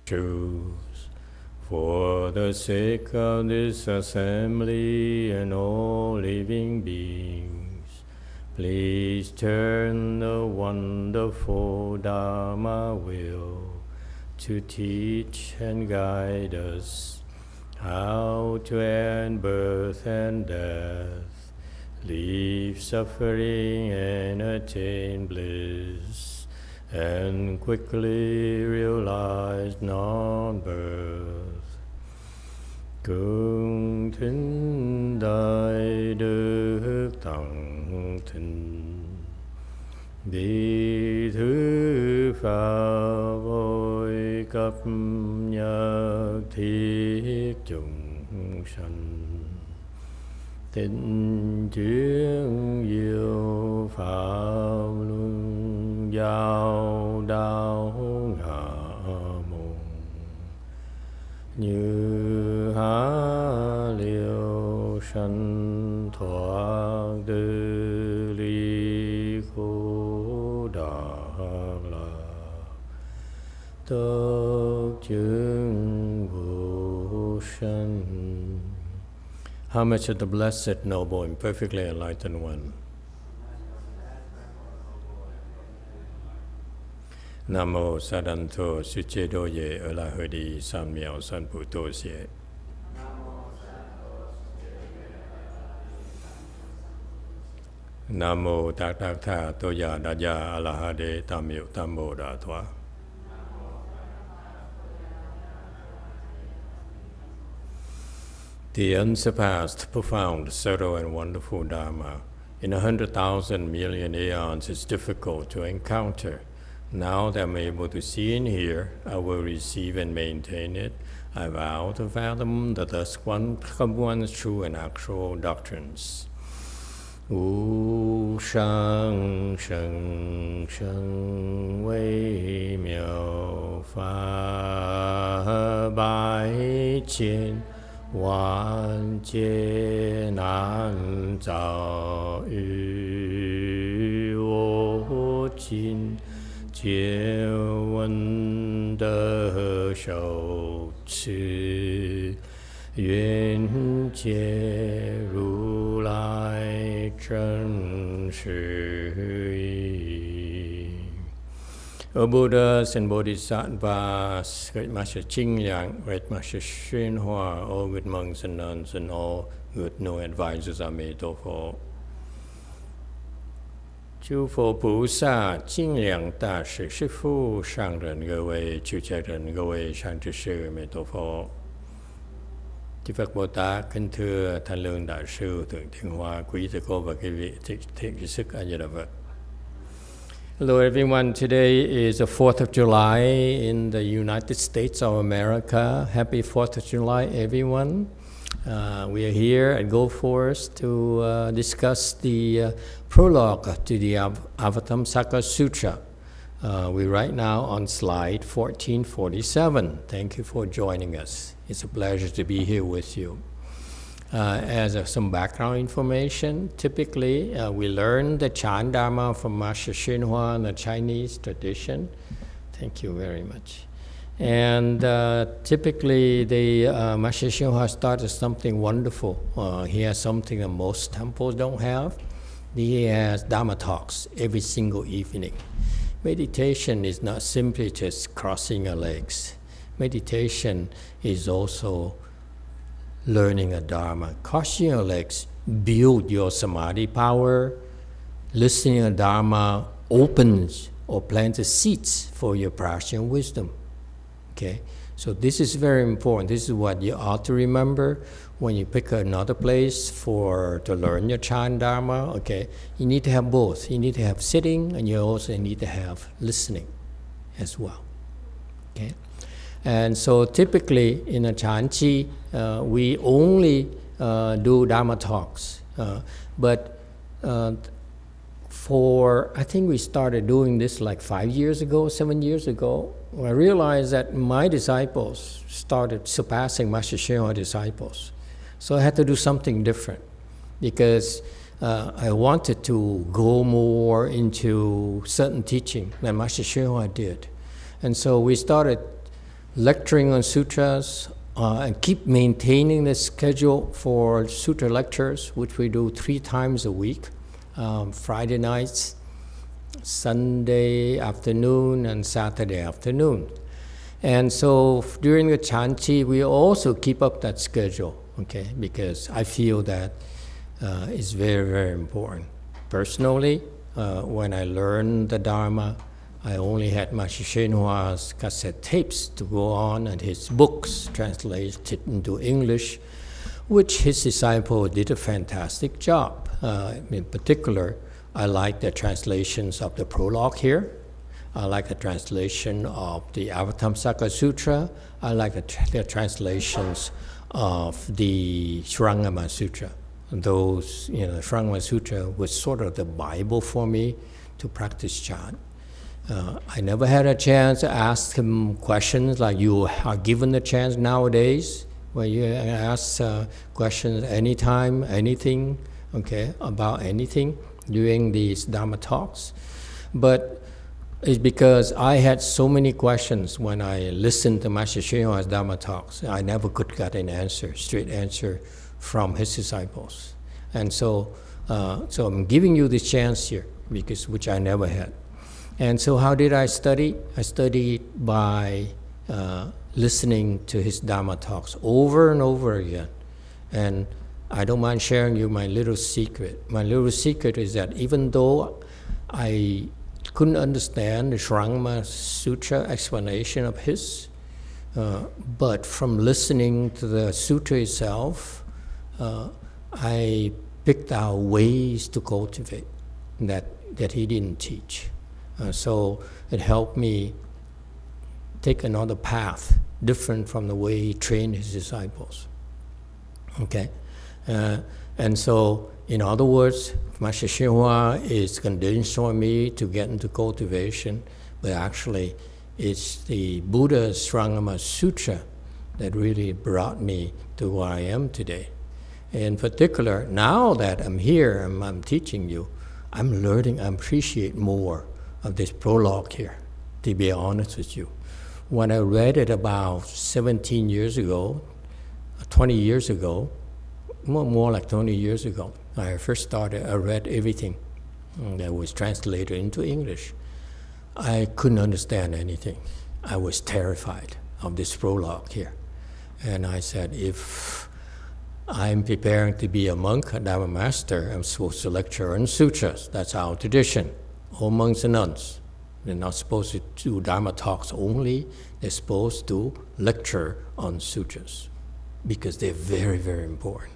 truth. For the sake of this assembly and all living beings, please turn the wonderful Dharma wheel to teach and guide us how to end birth and death, leave suffering and attain bliss, and quickly realize non-birth. Cung thính đại đức tặng thịnh, đi thứ pháp vội cấp nhật thiết chúng sanh, tịnh chuyên diệu pháp luân giao đạo ngã môn, như há liêu sanh thoát tư ly khổ đạc lạc, tất chứng vô sanh. Homage to the Blessed, Noble, and Perfectly Enlightened One. Nam mô Sa Đan Thô Sư Chế Đô Ye Ở La Hơ Đi San Miao San Pu Tô Xie. Nam mô Tát Tát Tha Tô Ya Đa Ya A La Ha Đê Tam Miệu Tam Bồ Đà Thoa. The unsurpassed, profound, subtle, and wonderful Dharma in 100,000 million aeons is difficult to encounter. Now that I'm able to see and hear, I will receive and maintain it. I vow to fathom the thus come one's true and actual doctrines. Wu shang sheng sheng wei miao fa bai qian万劫难遭遇，我今借闻得受持，愿解如来真实义。O Buddhas and Bodhisattvas, Great Master Ching Liang, Great Master YongHua, all good monks and nuns, and all good no advisors, Emitofuo. 诸佛菩萨、金良大师、师父、上人各位、出家人各位、善知识、Emitofuo. Chư Phật Bồ Tát kính thưa Thanh Lương Đại sư, Thượng Thiên Hoa, quý thầy cô và quý vị thiện tri thức A Di Đà Phật. Hello everyone, today is the 4th of July in the United States of America. Happy 4th of July everyone. We are here at Go Forest to discuss the prologue to the Avatamsaka Sutra. We're right now on slide 1447. Thank you for joining us. It's a pleasure to be here with you. As some background information, typically we learn the Chan Dharma from Master YongHua in the Chinese tradition. Thank you very much. And typically the Master YongHua started something wonderful. He has something that most temples don't have. He has Dharma talks every single evening. Meditation is not simply just crossing your legs. Meditation is also learning a Dharma. Crossing your legs, build your samadhi power. Listening to Dharma opens or plants the seeds for your prajna wisdom. Okay, so this is very important. This is what you ought to remember when you pick another place to learn your Chan Dharma. Okay, you need to have both. You need to have sitting, and you also need to have listening as well. Okay. And so typically in a Chanchi, we only do Dharma talks. But I think we started doing this like 7 years ago. I realized that my disciples started surpassing Master YongHua disciples. So I had to do something different because I wanted to go more into certain teaching that Master YongHua did. And so we started lecturing on sutras, and keep maintaining the schedule for sutra lectures, which we do 3 times a week, Friday nights, Sunday afternoon, and Saturday afternoon. And so during the Chanchi, we also keep up that schedule, okay, because I feel that it's very, very important. Personally, when I learned the Dharma, I only had Master YongHua's cassette tapes to go on and his books translated into English, which his disciple did a fantastic job. In particular, I like the translations of the Prologue here. I like the translation of the Avatamsaka Sutra. I like the translations of the Shrangama Sutra. Those, the Shrangama Sutra was sort of the Bible for me to practice chant. I never had a chance to ask him questions like you are given the chance nowadays, where you ask questions anytime, anything, okay, about anything during these Dharma talks. But it's because I had so many questions when I listened to Master YongHua's Dharma talks. I never could get an answer, straight answer from his disciples. And so I'm giving you this chance here, which I never had. And so how did I study? I studied by listening to his Dharma talks over and over again. And I don't mind sharing you my little secret. My little secret is that even though I couldn't understand the Shrangama Sutra explanation of his, but from listening to the sutra itself, I picked out ways to cultivate that he didn't teach. So it helped me take another path, different from the way he trained his disciples. Okay? And so, in other words, Master YongHua is conditioning me to get into cultivation, but actually it's the Buddha's Shrangama Sutra that really brought me to where I am today. In particular, now that I'm here and I'm teaching you, I'm learning, I appreciate more of this prologue here, to be honest with you. When I read it about 17 years ago, 20 years ago, more like 20 years ago, I first started, I read everything that was translated into English. I couldn't understand anything. I was terrified of this prologue here. And I said, if I'm preparing to be a monk, a Dharma master, I'm supposed to lecture on sutras. That's our tradition. All monks and nuns, they're not supposed to do Dharma talks only. They're supposed to lecture on sutras because they're very, very important.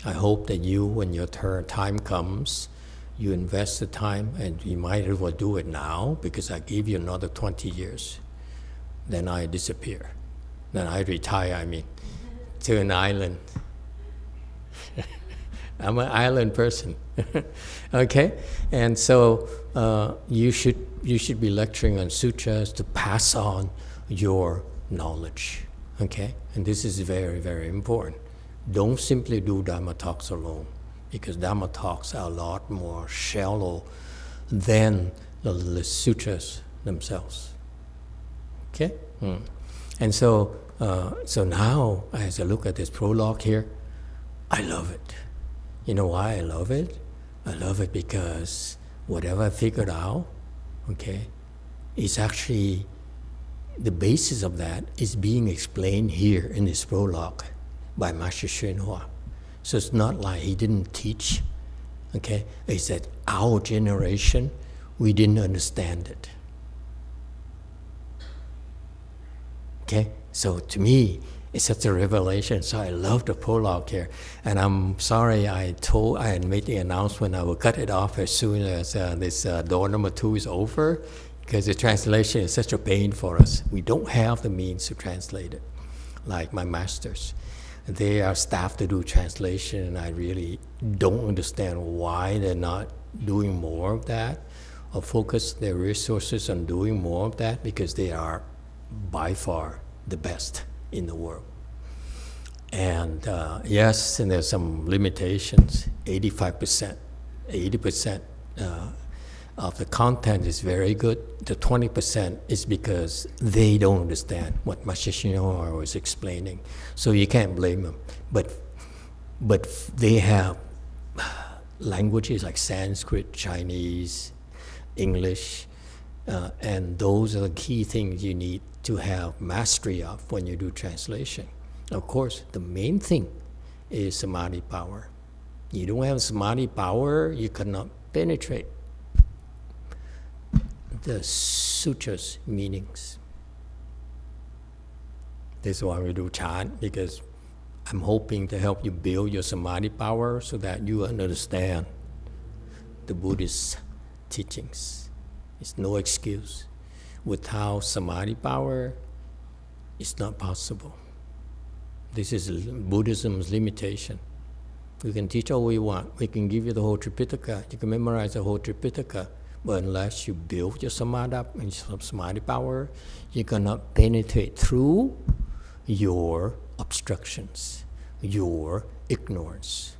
I hope that you, when your time comes, you invest the time, and you might as well do it now because I give you another 20 years. Then I disappear. Then I retire, to an island. I'm an island person, okay? And so you should be lecturing on sutras to pass on your knowledge, okay? And this is very, very important. Don't simply do Dharma talks alone, because Dharma talks are a lot more shallow than the sutras themselves, okay? And so now, as I look at this prologue here, I love it. You know why I love it? I love it because whatever I figured out, okay, is actually, the basis of that is being explained here in this prologue by Master YongHua. So it's not like he didn't teach, okay? It's that our generation, we didn't understand it. Okay? So to me, it's such a revelation. So I love the prologue here. And I'm sorry I had made the announcement I will cut it off as soon as this door number 2 is over, because the translation is such a pain for us. We don't have the means to translate it, like my masters. They are staffed to do translation, and I really don't understand why they're not doing more of that or focus their resources on doing more of that, because they are by far the best in the world. And yes, and there's some limitations, 85%, 80% of the content is very good. The 20% is because they don't understand what Master YongHua was explaining. So you can't blame them. But they have languages like Sanskrit, Chinese, English, and those are the key things you need to have mastery of when you do translation. Of course, the main thing is samadhi power. You don't have samadhi power, you cannot penetrate the sutra's meanings. This is why we do chant, because I'm hoping to help you build your samadhi power so that you understand the Buddhist teachings. It's no excuse. Without samadhi power, it's not possible. This is Buddhism's limitation. We can teach all we want. We can give you the whole Tripitaka. You can memorize the whole Tripitaka. But unless you build your samadhi power, you cannot penetrate through your obstructions, your ignorance.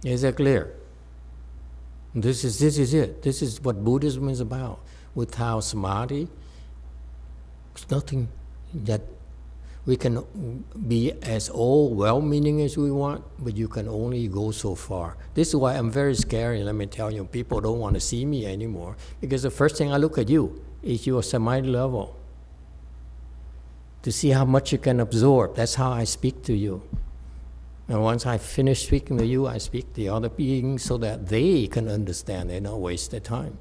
Is that clear? This is it. This is what Buddhism is about. Without samadhi, there's nothing that we can be as all well-meaning as we want, but you can only go so far. This is why I'm very scary. Let me tell you, people don't want to see me anymore, because the first thing I look at you is your samadhi level, to see how much you can absorb. That's how I speak to you. And once I finish speaking to you, I speak to the other beings so that they can understand. They don't waste their time.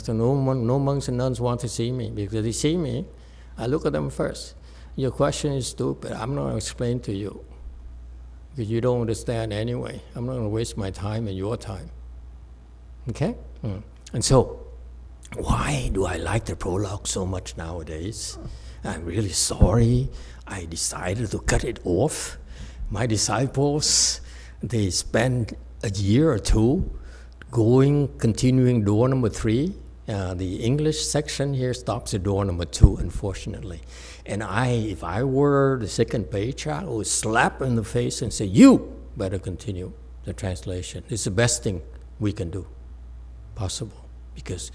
So no monks and nuns want to see me, because they see me, I look at them first. Your question is stupid. I'm not going to explain to you, because you don't understand anyway. I'm not going to waste my time and your time. Okay? And so, why do I like the prologue so much nowadays? I'm really sorry. I decided to cut it off. My disciples, they spend a year or two continuing door number 3. The English section here stops at door number 2, unfortunately. And if I were the second patriarch, I would slap in the face and say, you better continue the translation. It's the best thing we can do possible, because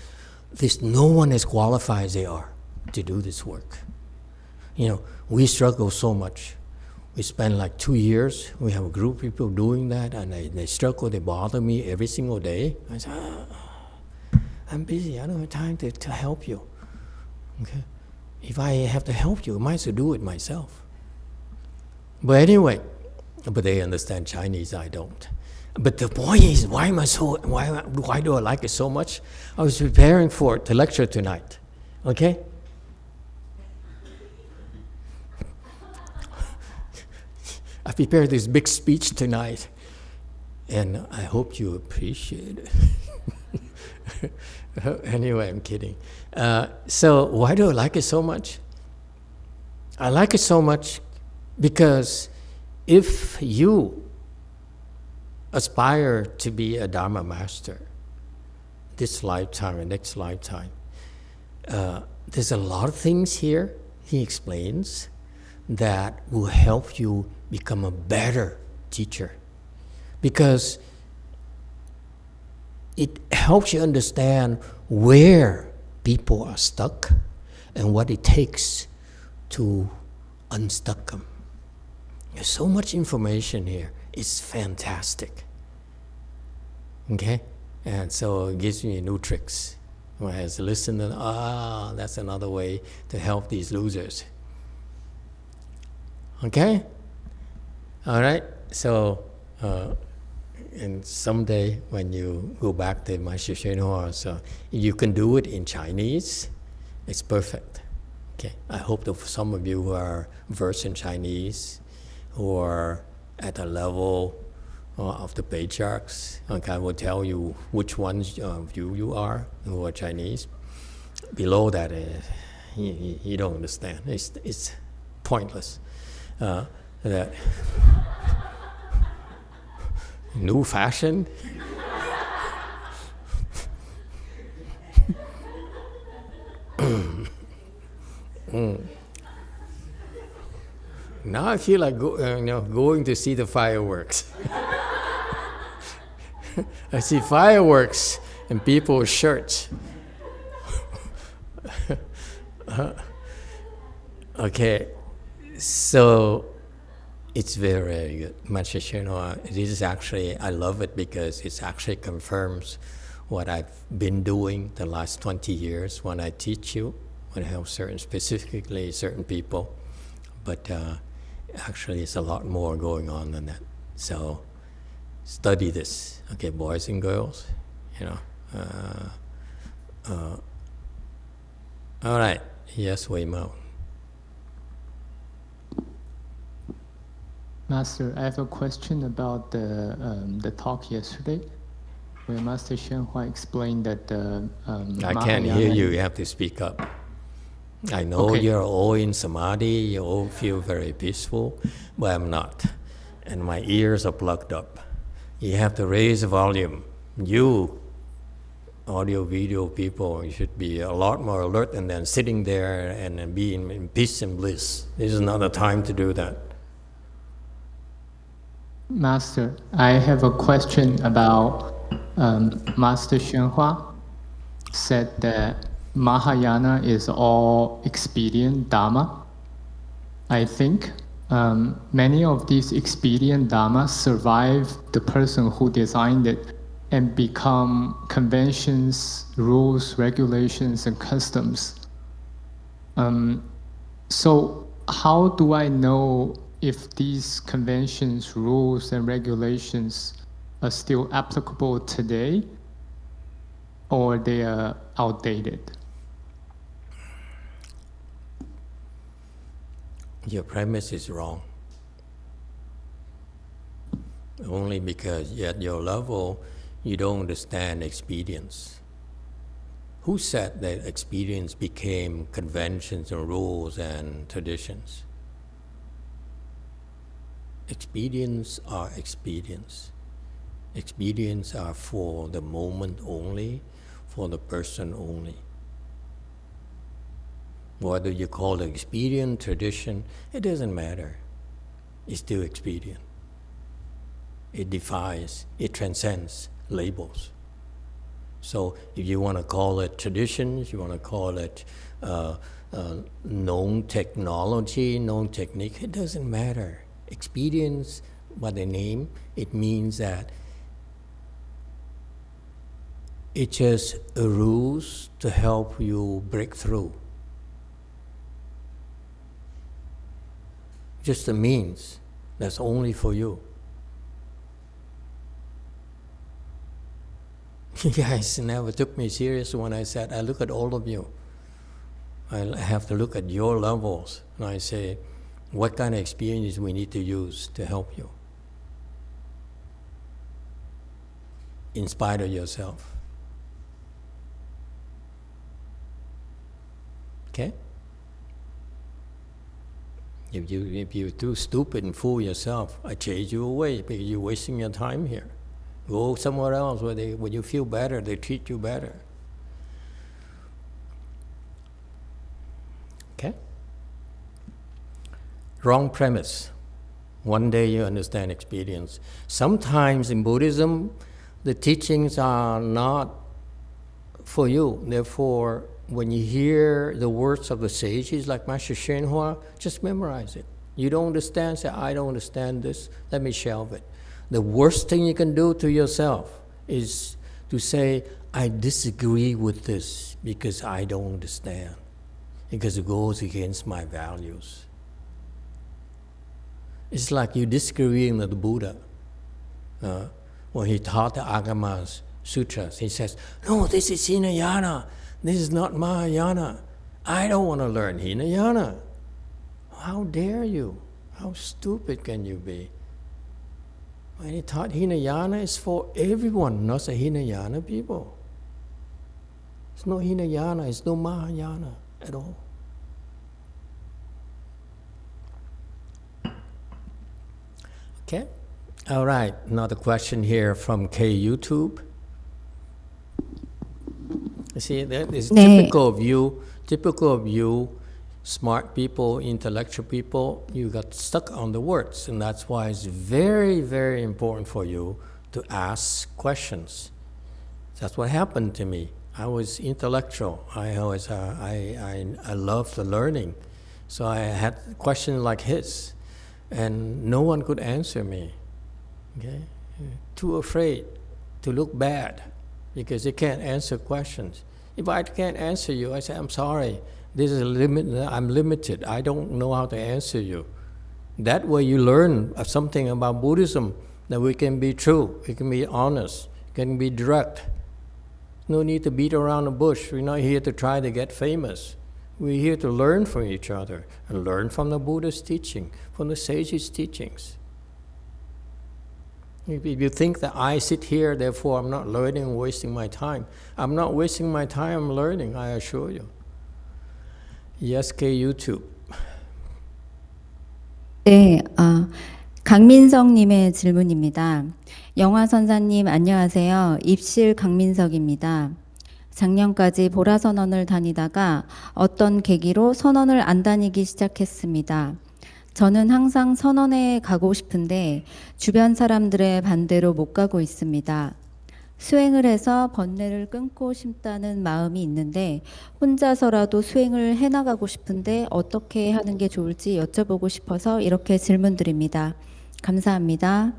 no one as qualified as they are to do this work. You know, we struggle so much. We spend like 2 years. We have a group of people doing that, and they struggle. They bother me every single day. I say, I'm busy. I don't have time to help you. Okay? If I have to help you, I might as well do it myself. But anyway, they understand Chinese. I don't. But the point is, why do I like it so much? I was preparing for the lecture tonight. Okay? I prepared this big speech tonight, and I hope you appreciate it. Anyway, I'm kidding. So why do I like it so much? I like it so much because if you aspire to be a Dharma master this lifetime and next lifetime, there's a lot of things here, he explains, that will help you become a better teacher, because it helps you understand where people are stuck and what it takes to unstuck them. There's so much information here. It's fantastic. Okay? And so it gives me new tricks. Whereas listen, that's another way to help these losers. Okay? All right? So, and someday when you go back to Master YongHua, so you can do it in Chinese. It's perfect. Okay? I hope that for some of you who are versed in Chinese, who are at a level of the patriarchs, okay, I will tell you which ones of you are who are Chinese. Below that, you don't understand. It's pointless. That new fashion. Now I feel like going to see the fireworks. I see fireworks and people's shirts. Okay, so it's very, very good. Master YongHua, this is actually, I love it because it actually confirms what I've been doing the last 20 years when I teach you, when I help specifically certain people. But actually, it's a lot more going on than that. So study this, okay, boys and girls, you know. All right, yes, Wei Mao. Master, I have a question about the talk yesterday, where Master YongHua explained that I can't hear you. You have to speak up. I know Okay. you're all in samadhi. You all feel very peaceful, but I'm not, and my ears are plugged up. You have to raise the volume. You, audio, video people, you should be a lot more alert and then sitting there and be in peace and bliss. This is not the time to do that. Master, I have a question about Master YongHua said that Mahayana is all expedient Dharma. I think many of these expedient Dharma survive the person who designed it and become conventions, rules, regulations, and customs. So how do I know if these conventions, rules, and regulations are still applicable today or they are outdated? Your premise is wrong. Only because at your level, you don't understand expedience. Who said that expedience became conventions and rules and traditions? Expedients are expedients. Expedients are for the moment only, for the person only. Whether you call it expedient, tradition, it doesn't matter. It's still expedient. It defies, it transcends labels. So if you want to call it traditions, you want to call it known technology, known technique, it doesn't matter. Expedience, by the name, it means that it's just a ruse to help you break through. Just a means that's only for you. You guys never took me serious when I said, I look at all of you. I have to look at your levels. And I say, what kind of experience we need to use to help you? In spite of yourself. Okay? If you're too stupid and fool yourself, I chase you away because you're wasting your time here. Go somewhere else where you feel better, they treat you better. Okay? Wrong premise. One day you understand experience. Sometimes in Buddhism, the teachings are not for you. Therefore, when you hear the words of the sages like Master YongHua, just memorize it. You don't understand, say, I don't understand this, let me shelve it. The worst thing you can do to yourself is to say, I disagree with this because I don't understand, because it goes against my values. It's like you disagreeing with the Buddha. When he taught the Agama Sutras, he says, no, this is Hinayana. This is not Mahayana. I don't want to learn Hinayana. How dare you? How stupid can you be? When he taught Hinayana, it's for everyone, not the Hinayana people. It's no Hinayana, it's no Mahayana at all. Okay? All right, another question here from K YouTube. You see, that is typical of you, smart people, intellectual people, you got stuck on the words, and that's why it's very, very important for you to ask questions. That's what happened to me. I was intellectual. I loved the learning. So I had questions like his, and no one could answer me. Okay? Too afraid to look bad because they can't answer questions. If I can't answer you, I say, I'm sorry. This is a limit. I'm limited. I don't know how to answer you. That way you learn something about Buddhism, that we can be true, we can be honest, can be direct. No need to beat around the bush. We're not here to try to get famous. We're here to learn from each other and learn from the Buddha's teaching, from the sages' teachings. If you think that I sit here, therefore I'm not learning, wasting my time. I'm not wasting my time, I'm learning, I assure you. Yes, K YouTube. 네, 강민석님의 질문입니다. 영화 선사님 안녕하세요. 입실 강민석입니다. 작년까지 보라선언을 다니다가 어떤 계기로 선언을 안 다니기 시작했습니다. 저는 항상 선언에 가고 싶은데 주변 사람들의 반대로 못 가고 있습니다. 수행을 해서 번뇌를 끊고 싶다는 마음이 있는데 혼자서라도 수행을 해나가고 싶은데 어떻게 하는 게 좋을지 여쭤보고 싶어서 이렇게 질문드립니다. 감사합니다.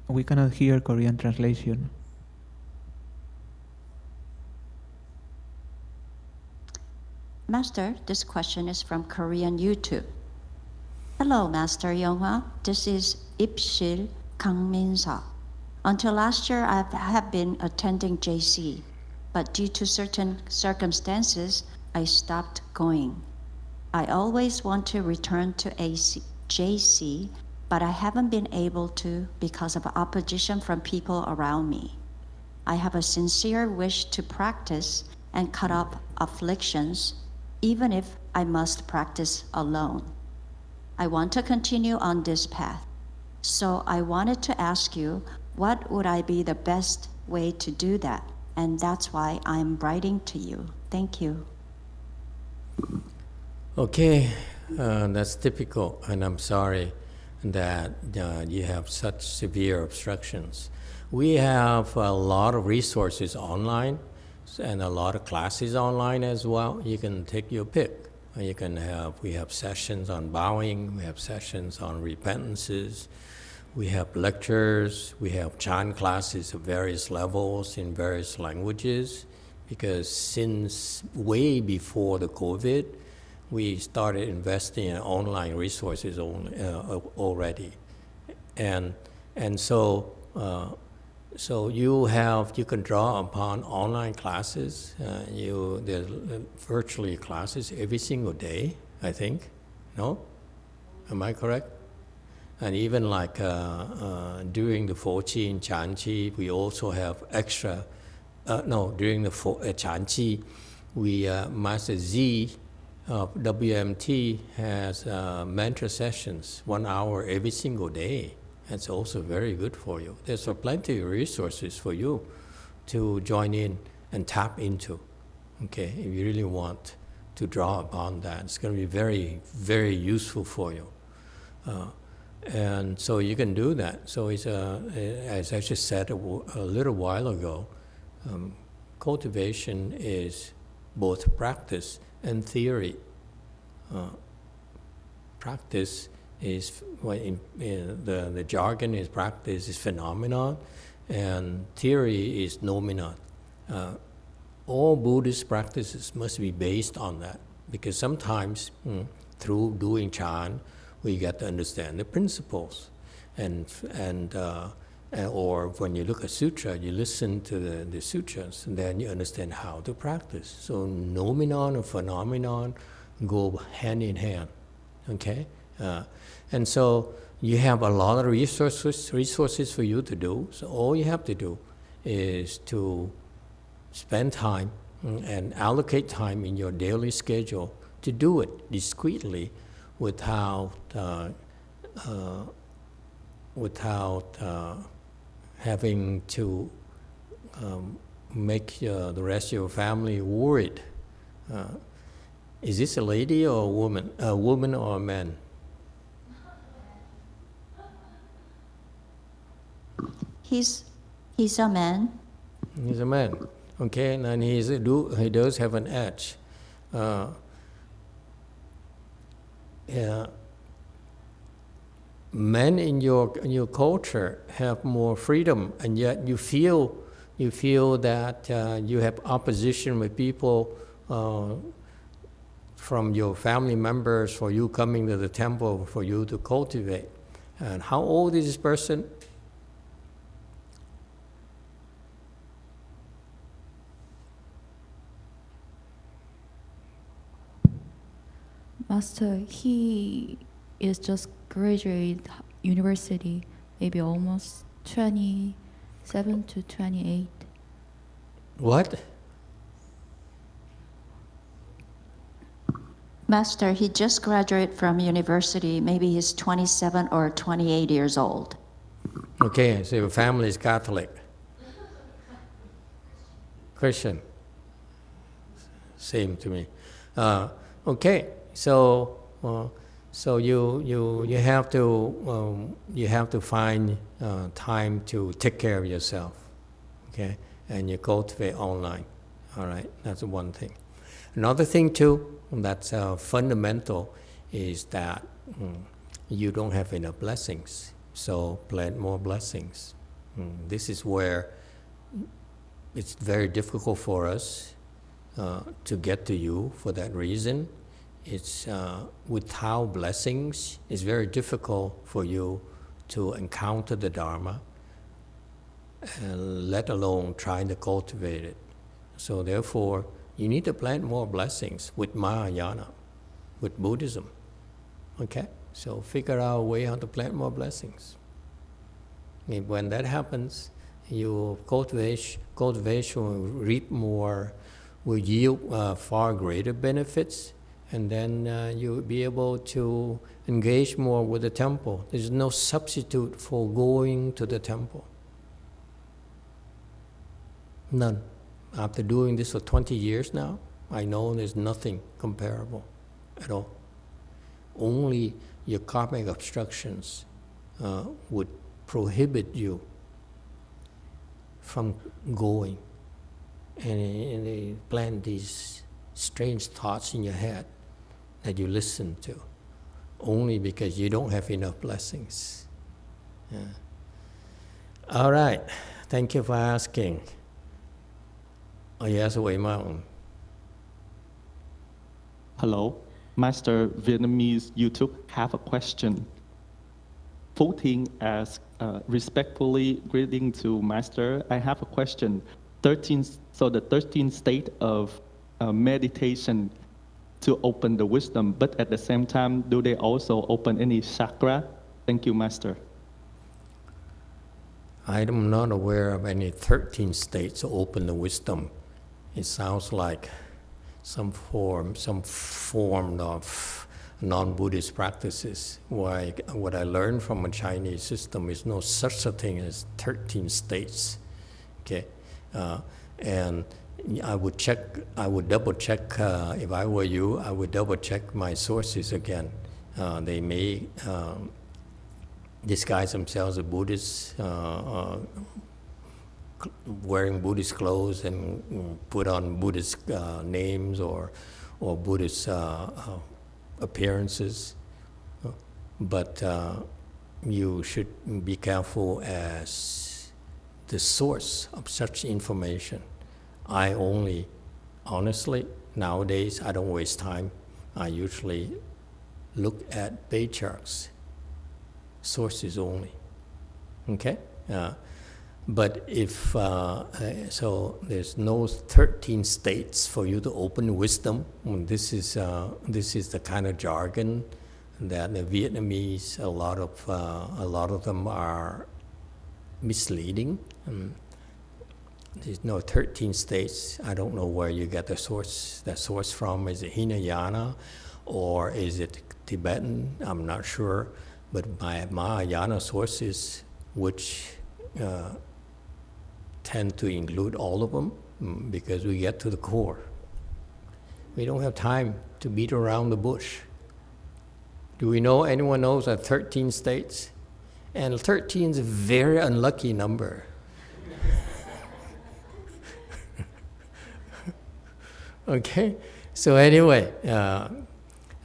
We cannot hear Korean translation. Master, this question is from Korean YouTube. Hello, Master YongHua. This is Ipsil Kangminsa. Until last year, I have been attending JC, but due to certain circumstances, I stopped going. I always want to return to JC, but I haven't been able to because of opposition from people around me. I have a sincere wish to practice and cut off afflictions, even if I must practice alone. I want to continue on this path. So I wanted to ask you, what would I be the best way to do that? And that's why I'm writing to you. Thank you. Okay, that's typical, and I'm sorry that you have such severe obstructions. We have a lot of resources online and a lot of classes online as well. You can take your pick. We have sessions on bowing, we have sessions on repentances, we have lectures, we have chant classes of various levels in various languages, because since way before the COVID, we started investing in online resources already, and so you can draw upon online classes. There's virtually classes every single day, I think. No, am I correct? And even like during the 14 Chanchi, we also have extra. During the Chanchi, we Master Z of WMT has mantra sessions, 1 hour every single day. That's also very good for you. There's plenty of resources for you to join in and tap into. Okay, if you really want to draw upon that, it's going to be very, very useful for you. And so you can do that. So it's as I just said a little while ago, cultivation is both practice and theory. Practice is, the jargon is practice is phenomenon, and theory is noumenon. All Buddhist practices must be based on that, because sometimes through doing chant, we get to understand the principles, or when you look at sutra, you listen to the sutras, and then you understand how to practice. So noumenon and phenomenon go hand in hand, okay? And so you have a lot of resources for you to do. So all you have to do is to spend time and allocate time in your daily schedule to do it discreetly without having to make the rest of your family worried. Is this a lady or a woman? A woman or a man? He's a man. He's a man. Okay, and he does have an edge. Men in your culture have more freedom, and yet you feel that you have opposition with people from your family members for you coming to the temple for you to cultivate. And how old is this person? Master, he is just graduated university, maybe almost 27 to 28. What? Master, he just graduated from university. Maybe he's 27 or 28 years old. Okay, so your family is Catholic. Christian. Same to me. Okay, so you have to find time to take care of yourself. Okay, and you cultivate online. All right, that's one thing. Another thing too that's fundamental is that you don't have enough blessings. So plant more blessings. This is where it's very difficult for us to get to you for that reason. It's without blessings, it's very difficult for you to encounter the Dharma, and let alone trying to cultivate it. So therefore, you need to plant more blessings with Mahayana, with Buddhism. Okay? So figure out a way how to plant more blessings. And when that happens, your cultivation will reap more, will yield far greater benefits, and then you'll be able to engage more with the temple. There's no substitute for going to the temple. None. After doing this for 20 years now, I know there's nothing comparable at all. Only your karmic obstructions would prohibit you from going. And they plant these strange thoughts in your head that you listen to, only because you don't have enough blessings. Yeah. All right, thank you for asking. Oh, yes, Wei Mountain. Hello, Master Vietnamese YouTube have a question. Phu Ting asks, respectfully greeting to Master, I have a question. The 13th state of meditation to open the wisdom, but at the same time, do they also open any chakra? Thank you, Master. I'm not aware of any 13 states to open the wisdom. It sounds like some form of non-Buddhist practices. What I learned from a Chinese system is no such a thing as 13 states. Okay, and I would double check, if I were you, I would double check my sources again. They may disguise themselves as Buddhists, wearing Buddhist clothes and put on Buddhist names or Buddhist appearances. But you should be careful as the source of such information. Honestly, nowadays, I don't waste time. I usually look at patriarchs, sources only. Okay? But if, so there's no 13 states for you to open wisdom. This is the kind of jargon that the Vietnamese, a lot of them are misleading. there's no 13 states. I don't know where you get that source from. Is it Hinayana or is it Tibetan? I'm not sure. But my Mahayana sources, which tend to include all of them, because we get to the core. We don't have time to beat around the bush. Do we know, anyone knows that 13 states? And 13 is a very unlucky number. Okay, so anyway,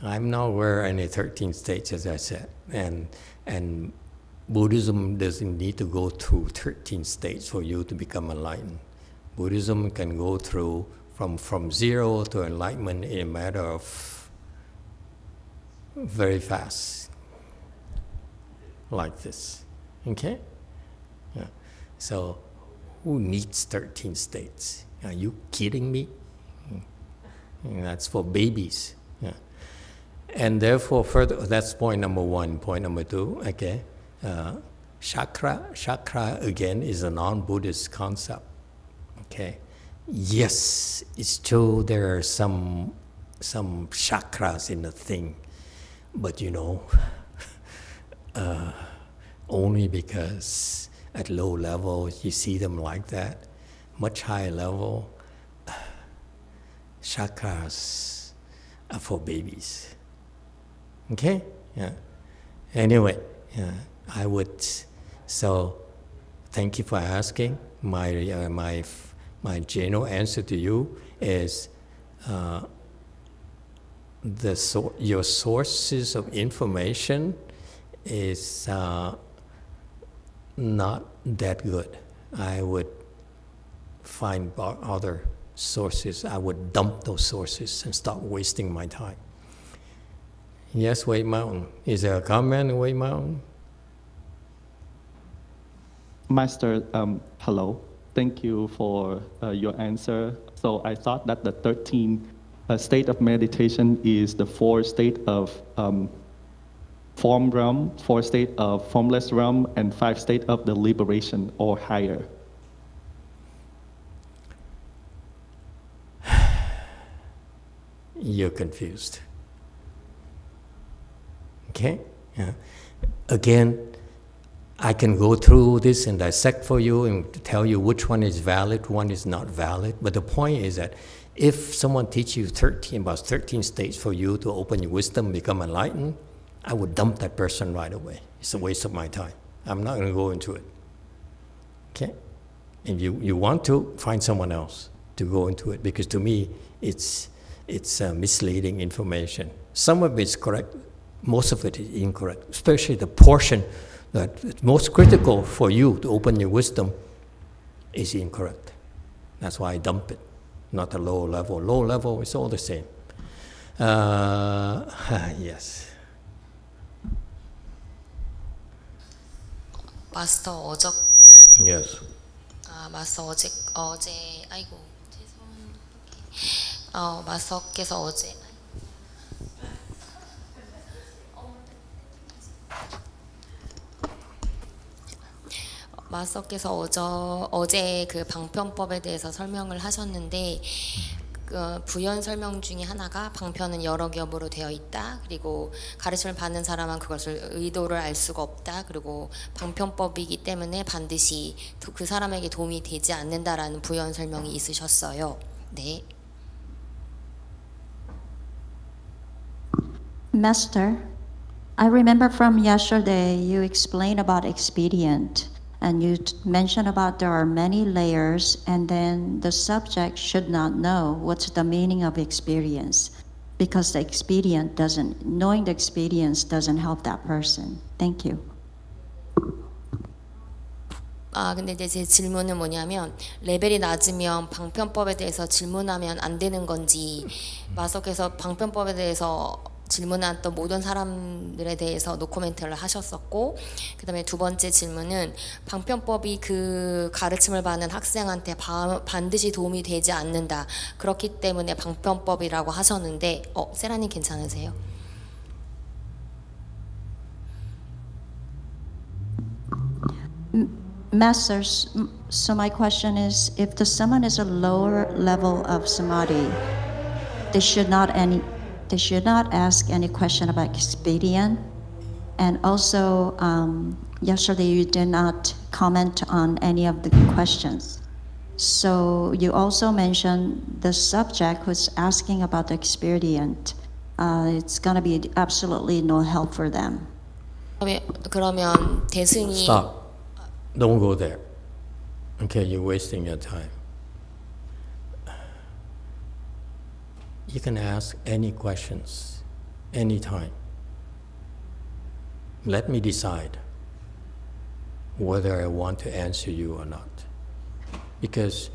I'm not aware of any 13 states, as I said, and Buddhism doesn't need to go through 13 states for you to become enlightened. Buddhism can go through from zero to enlightenment in a matter of very fast, like this. Okay? Yeah. So, who needs 13 states? Are you kidding me? And that's for babies. Yeah. And therefore, further, that's point number one. Point number two, okay. Chakra again is a non-Buddhist concept. Okay. Yes, it's true there are some chakras in the thing, but you know, only because at low level you see them like that. Much higher level, chakras are for babies. Okay? Yeah. Anyway, yeah, I would. So, thank you for asking. My general answer to you is your sources of information is not that good. I would find other sources. I would dump those sources and stop wasting my time. Yes, Wade Mountain. Is there a comment, Wade Mountain? Master, hello. Thank you for your answer. So I thought that the 13 state of meditation is the 4 state of form realm, 4 state of formless realm, and 5 state of the liberation or higher. You're confused. Okay? Yeah. Again, I can go through this and dissect for you and tell you which one is valid, one is not valid. But the point is that if someone teaches you about 13 states for you to open your wisdom, become enlightened, I would dump that person right away. It's a waste of my time. I'm not going to go into it. Okay? And you want to, find someone else to go into it, because to me, it's misleading information. Some of it's correct, most of it is incorrect, especially the portion that most critical for you to open your wisdom is incorrect. That's why I dump it, not the low level. Low level, it's all the same. Yes. 마스터 Yes. 마스터 어제 아이고 죄송해요. 마스터께서 어제 마스터께서 어제 그 방편법에 대해서 설명을 하셨는데 그 부연 설명 중에 하나가 방편은 여러 겹으로 되어 있다. 그리고 가르침을 받는 사람은 그것을 의도를 알 수가 없다. 그리고 방편법이기 때문에 반드시 그 사람에게 도움이 되지 않는다라는 부연 설명이 있으셨어요. 네. Master, I remember from yesterday you explained about expedient. And you mentioned about there are many layers, and then the subject should not know what's the meaning of experience, because knowing the experience doesn't help that person. Thank you. 근데 이제 제 질문은 뭐냐면 레벨이 낮으면 방편법에 대해서 질문하면 안 되는 건지, 마석께서 방편법에 대해서 질문했던 모든 사람들에 대해서 노코멘트를 하셨었고, 그 다음에 두 번째 질문은 방편법이 그 가르침을 받는 학생한테 반드시 도움이 되지 않는다. 그렇기 때문에 방편법이라고 하셨는데, 세라님 괜찮으세요? Masters, so my question is, if the someone is a lower level of samadhi, they should not ask any question about expedient. And also, yesterday you did not comment on any of the questions. So you also mentioned the subject who's asking about the expedient. It's going to be absolutely no help for them. 그러면 대승이 Stop. Don't go there. Okay, you're wasting your time. You can ask any questions, anytime. Let me decide whether I want to answer you or not. Because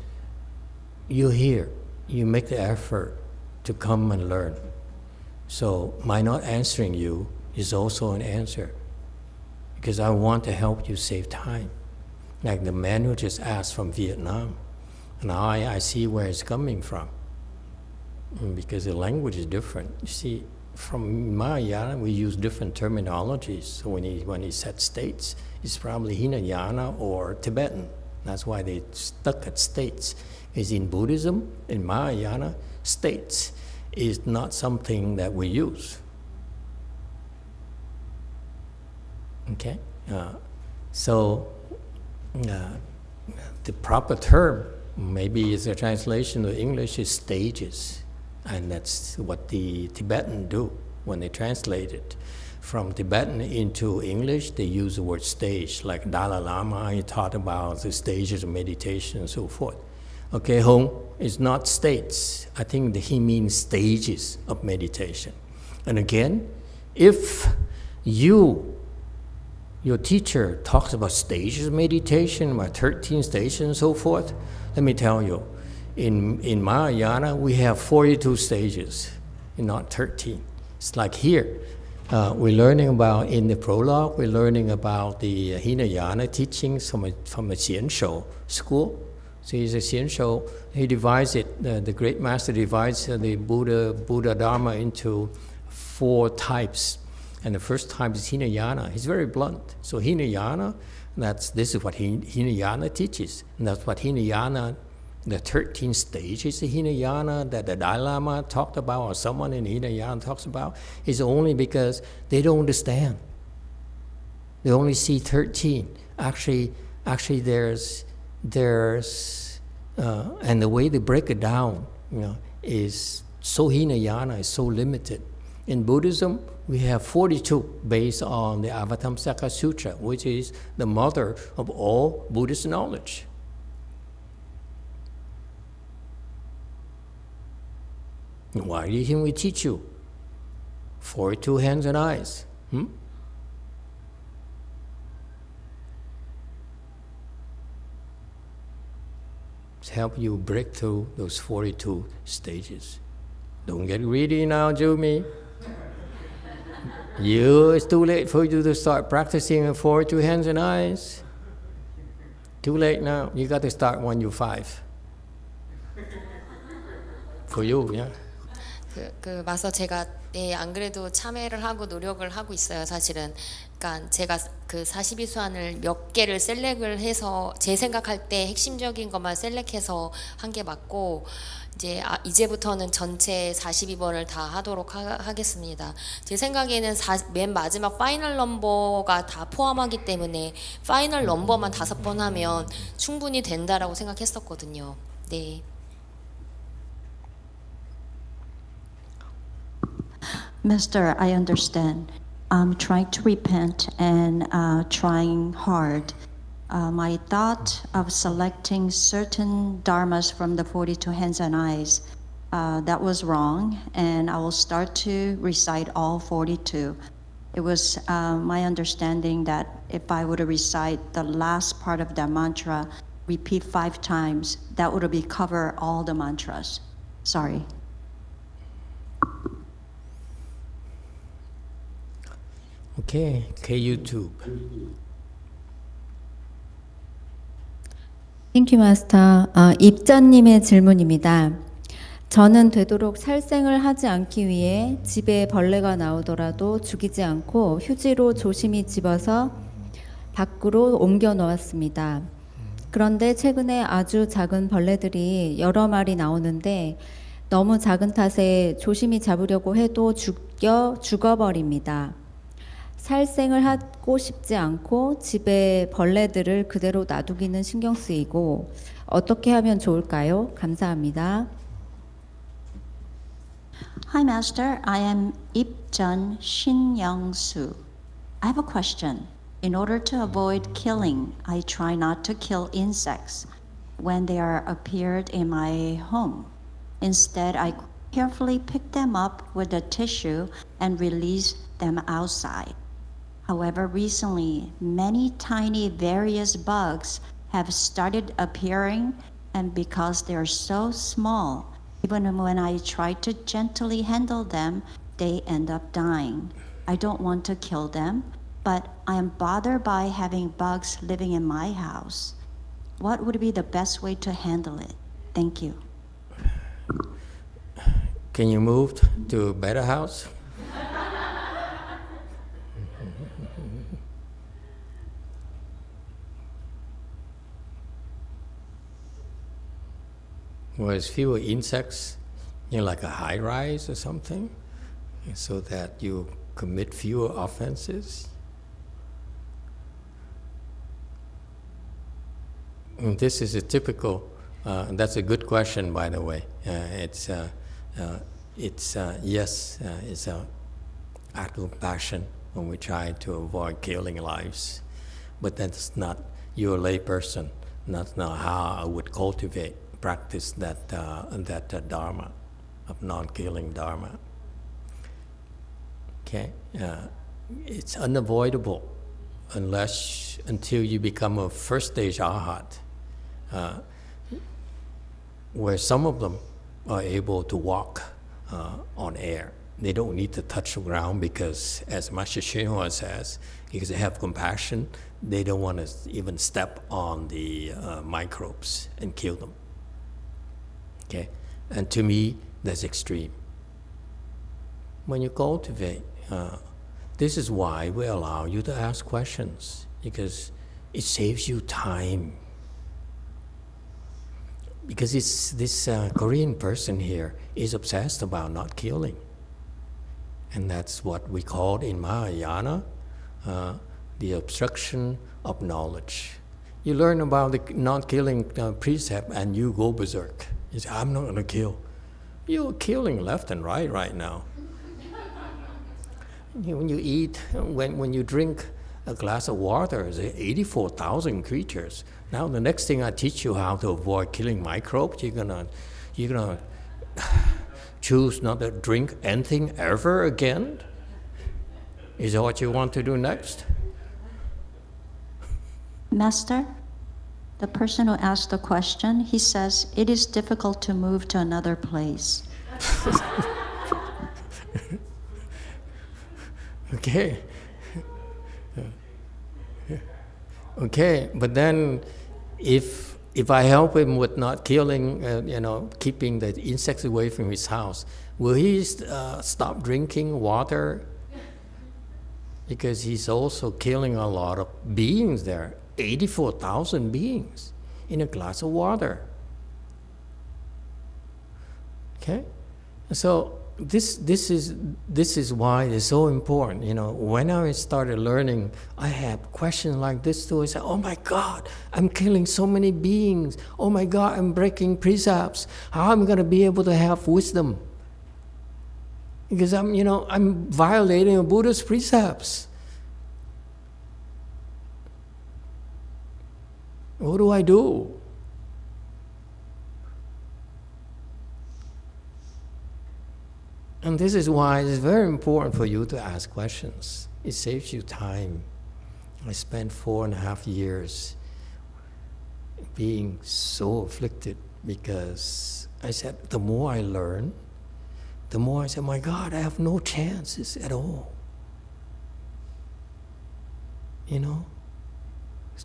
you're here, you make the effort to come and learn. So my not answering you is also an answer. Because I want to help you save time. Like the man who just asked from Vietnam. Now I see where it's coming from. Because the language is different. You see, from Mahayana, we use different terminologies. So when he said states, it's probably Hinayana or Tibetan. That's why they stuck at states. Because in Buddhism, in Mahayana, states is not something that we use. Okay? The proper term, maybe is a translation to English, is stages. And that's what the Tibetan do when they translate it. From Tibetan into English, they use the word stage. Like Dalai Lama, he taught about the stages of meditation and so forth. Okay, Hong, it's not states. I think that he means stages of meditation. And again, if your teacher talks about stages of meditation, about 13 stages and so forth, let me tell you, in Mahayana, we have 42 stages, not 13. It's like here, we're learning about, in the prologue, we're learning about the Hinayana teachings from a Xianshou school. So he's a Xianshou, he divides it, the great master divides the Buddha Dharma into 4 types. And the first type is Hinayana. He's very blunt. So Hinayana, this is what Hinayana teaches. And that's what Hinayana, the 13 stages of Hinayana that the Dalai Lama talked about, or someone in Hinayana talks about, is only because they don't understand. They only see 13. Actually, there's and the way they break it down, is so Hinayana is so limited. In Buddhism, we have 42 based on the Avatamsaka Sutra, which is the mother of all Buddhist knowledge. Why do you think we teach you 42 hands and eyes? To help you break through those 42 stages. Don't get greedy now, Jumi. It's too late for you to start practicing 42 hands and eyes. Too late now. You got to start when you're 5. For you, yeah. 마서 제가 안 그래도 참여를 하고 노력을 하고 있어요, 사실은. 그러니까 제가 그 42수안을 몇 개를 셀렉을 해서 제 생각할 때 핵심적인 것만 셀렉해서 한 게 맞고, 이제부터는 전체 42번을 다 하도록 하겠습니다. 제 생각에는 맨 마지막 파이널 넘버가 다 포함하기 때문에 파이널 넘버만 5번 하면 충분히 된다라고 생각했었거든요. 네. Master, I understand. I'm trying to repent and trying hard. My thought of selecting certain dharmas from the 42 hands and eyes, that was wrong, and I will start to recite all 42. It was my understanding that if I were to recite the last part of that mantra, repeat 5 times, that would be cover all the mantras. Sorry. Okay, YouTube. 땡큐 마스터. 입전님의 질문입니다. 저는 되도록 살생을 하지 않기 위해 집에 벌레가 나오더라도 죽이지 않고 휴지로 조심히 집어서 밖으로 옮겨 놓았습니다. 그런데 최근에 아주 작은 벌레들이 여러 마리 나오는데 너무 작은 탓에 조심히 잡으려고 해도 죽어버립니다. 살생을 하고 싶지 않고 집에 벌레들을 그대로 놔두기는 신경 쓰이고 어떻게 하면 좋을까요? 감사합니다. Hi, Master. I am Ipjeon Shin-young-soo. I have a question. In order to avoid killing, I try not to kill insects when they are appeared in my home. Instead, I carefully pick them up with a tissue and release them outside. However, recently, many tiny various bugs have started appearing, and because they are so small, even when I try to gently handle them, they end up dying. I don't want to kill them, but I am bothered by having bugs living in my house. What would be the best way to handle it? Thank you. Can you move to a better house? Was fewer insects, like a high rise or something, so that you commit fewer offenses? And this is a typical, that's a good question, by the way. It's an act of passion when we try to avoid killing lives. But that's not, you're a lay person, that's not how I would practice that Dharma, of non-killing Dharma. Okay? It's unavoidable until you become a first stage arhat, where some of them are able to walk on air. They don't need to touch the ground because, as Master YongHua says, because they have compassion, they don't want to even step on the microbes and kill them. Okay? And to me, that's extreme. When you cultivate, this is why we allow you to ask questions, because it saves you time. Because this Korean person here is obsessed about not killing. And that's what we call in Mahayana the obstruction of knowledge. You learn about the non-killing precept and you go berserk. You say, I'm not going to kill. You're killing left and right now. When you eat, when you drink a glass of water, there's 84,000 creatures. Now the next thing I teach you how to avoid killing microbes, you're gonna choose not to drink anything ever again? Is that what you want to do next? Master, the person who asked the question, he says, it is difficult to move to another place. Okay. Okay, but then if I help him with not killing, keeping the insects away from his house, will he stop drinking water? Because he's also killing a lot of beings there, 84,000 beings in a glass of water. Okay, so this is why it's so important. When I started learning, I had questions like this too. I said, "Oh my God, I'm killing so many beings. Oh my God, I'm breaking precepts. How am I going to be able to have wisdom? Because I'm violating a Buddha's precepts. What do I do?" And this is why it's very important for you to ask questions. It saves you time. I spent 4.5 years being so afflicted because I said, the more I learn, the more I said, my God, I have no chances at all. There's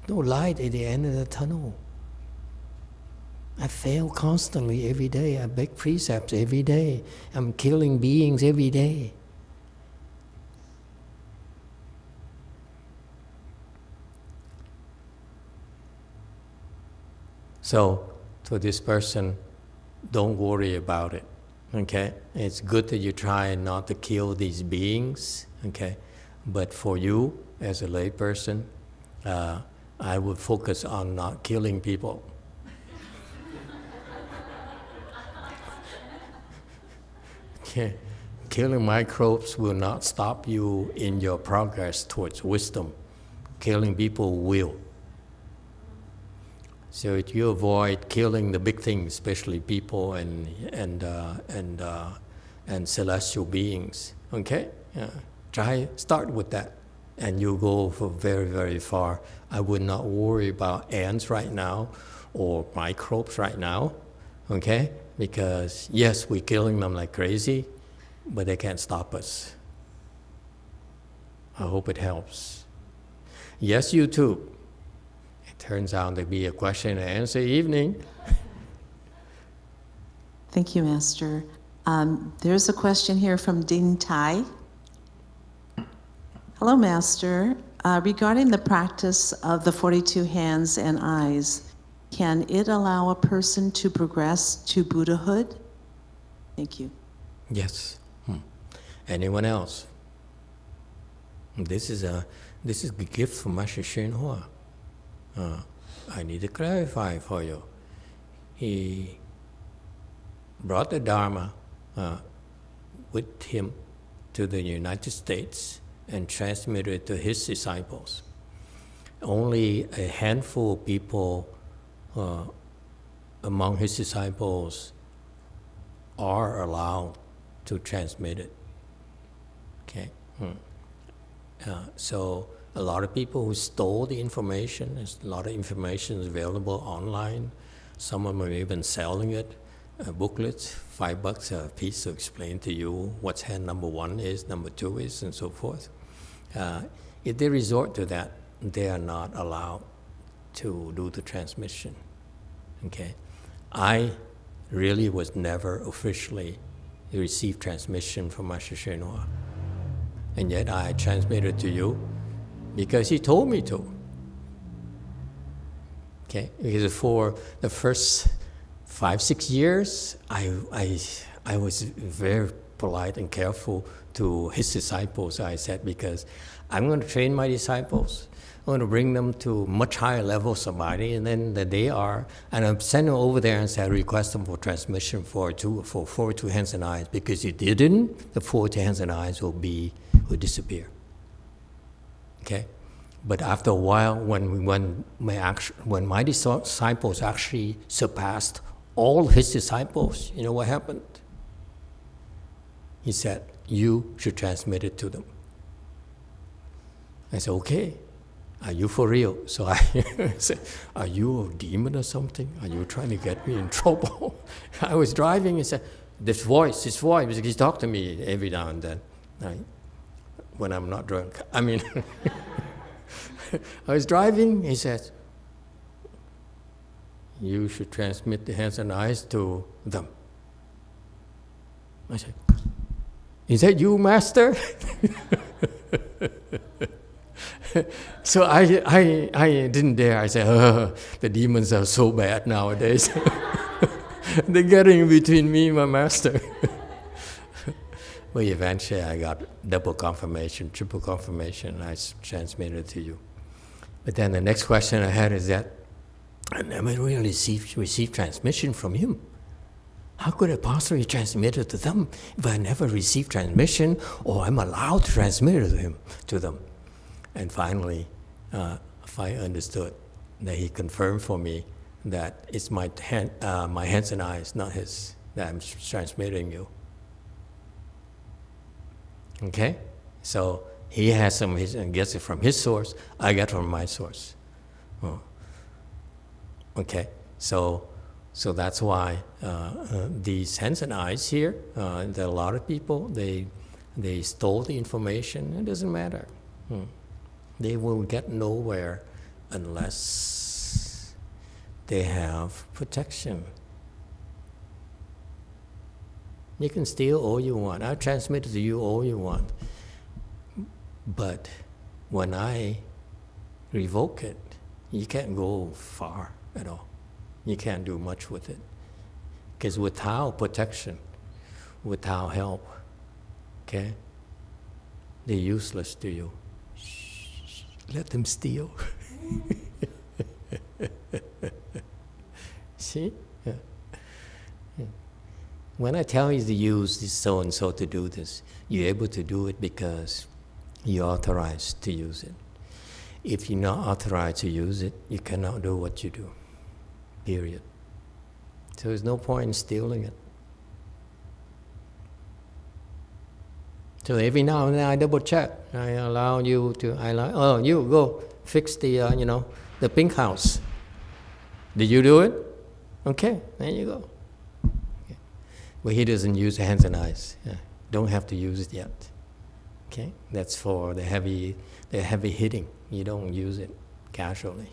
no light at the end of the tunnel. I fail constantly every day. I break precepts every day. I'm killing beings every day. So to this person, don't worry about it. Okay, it's good that you try not to kill these beings. Okay, but for you as a lay person, I would focus on not killing people. Okay. Killing microbes will not stop you in your progress towards wisdom. Killing people will. So if you avoid killing the big things, especially people and celestial beings, okay? Start with that, and you go for very, very far. I would not worry about ants right now or microbes right now, okay? Because yes, we're killing them like crazy, but they can't stop us. I hope it helps. Yes, YouTube. It turns out to be a question and answer evening. Thank you, Master. There's a question here from Ding Tai. Hello, Master. Regarding the practice of the 42 hands and eyes, can it allow a person to progress to Buddhahood? Thank you. Yes. Anyone else? This is a gift from Master YongHua. I need to clarify for you. He brought the Dharma with him to the United States and transmitted it to his disciples. Only a handful of people among his disciples are allowed to transmit it. Okay. So a lot of people who stole the information, there's a lot of information is available online. Some of them are even selling it, booklets, $5 a piece to explain to you what hand number 1 is, number 2 is, and so forth. If they resort to that, they are not allowed to do the transmission. Okay. I really was never officially received transmission from Master YongHua. And yet I transmitted to you because he told me to. Okay, because for the first 5-6 years, I was very polite and careful to his disciples. I said, because I'm going to train my disciples. I'm going to bring them to much higher level samadhi, and then that they are, and I'm sending them over there and say, I request them for transmission for 42 hands and eyes, because if they didn't, the 42 hands and eyes will disappear. Okay, but after a while, when my disciples actually surpassed all his disciples, you know what happened? He said, you should transmit it to them. I said, okay. Are you for real? So I said, are you a demon or something? Are you trying to get me in trouble? I was driving and said, this voice, because he talked to me every now and then, right? When I'm not drunk. I mean, I was driving, he said, you should transmit the hands and eyes to them. I said, is that you, Master? So I didn't dare. I said, the demons are so bad nowadays. They're getting between me and my master. But eventually I got double confirmation, triple confirmation, I transmitted to you. But then the next question I had is that I never really received transmission from him. How could I possibly transmit it to them if I never received transmission, or I'm allowed to transmit it to them? And finally, I understood that he confirmed for me that it's my hands and eyes, not his, that I'm transmitting you. Okay? So he has some of his and gets it from his source, I get from my source. Oh. Okay, so that's why these hands and eyes here, there are a lot of people, they stole the information, it doesn't matter. They will get nowhere unless they have protection. You can steal all you want. I'll transmit to you all you want. But when I revoke it, you can't go far at all. You can't do much with it. Because without protection, without help, okay, they're useless to you. Shh, let them steal. See? Yeah. Yeah. When I tell you to use this so-and-so to do this, you're able to do it because you're authorized to use it. If you're not authorized to use it, you cannot do what you do. Period. So there's no point in stealing it. So every now and then I double check. I allow you to, you go fix the, the pink house. Did you do it? Okay, there you go. Okay. But he doesn't use hands and eyes. Yeah. Don't have to use it yet. Okay, that's for the heavy hitting. You don't use it casually.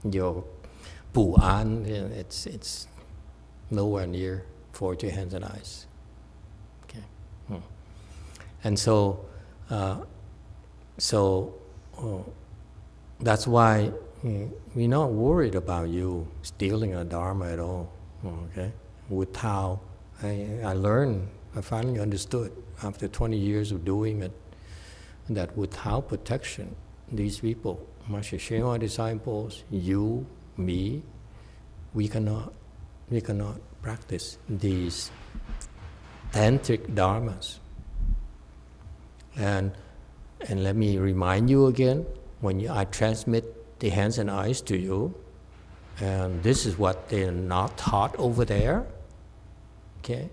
Your pu an, it's nowhere near for your hands and eyes. Okay, and so that's why we're not worried about you stealing a Dharma at all. Okay, with how I learned, I finally understood after 20 years of doing it, that without protection, these people, Master Shenhua disciples, you, me, we cannot practice these tantric dharmas. And let me remind you again, when I transmit the hands and eyes to you, and this is what they're not taught over there, okay?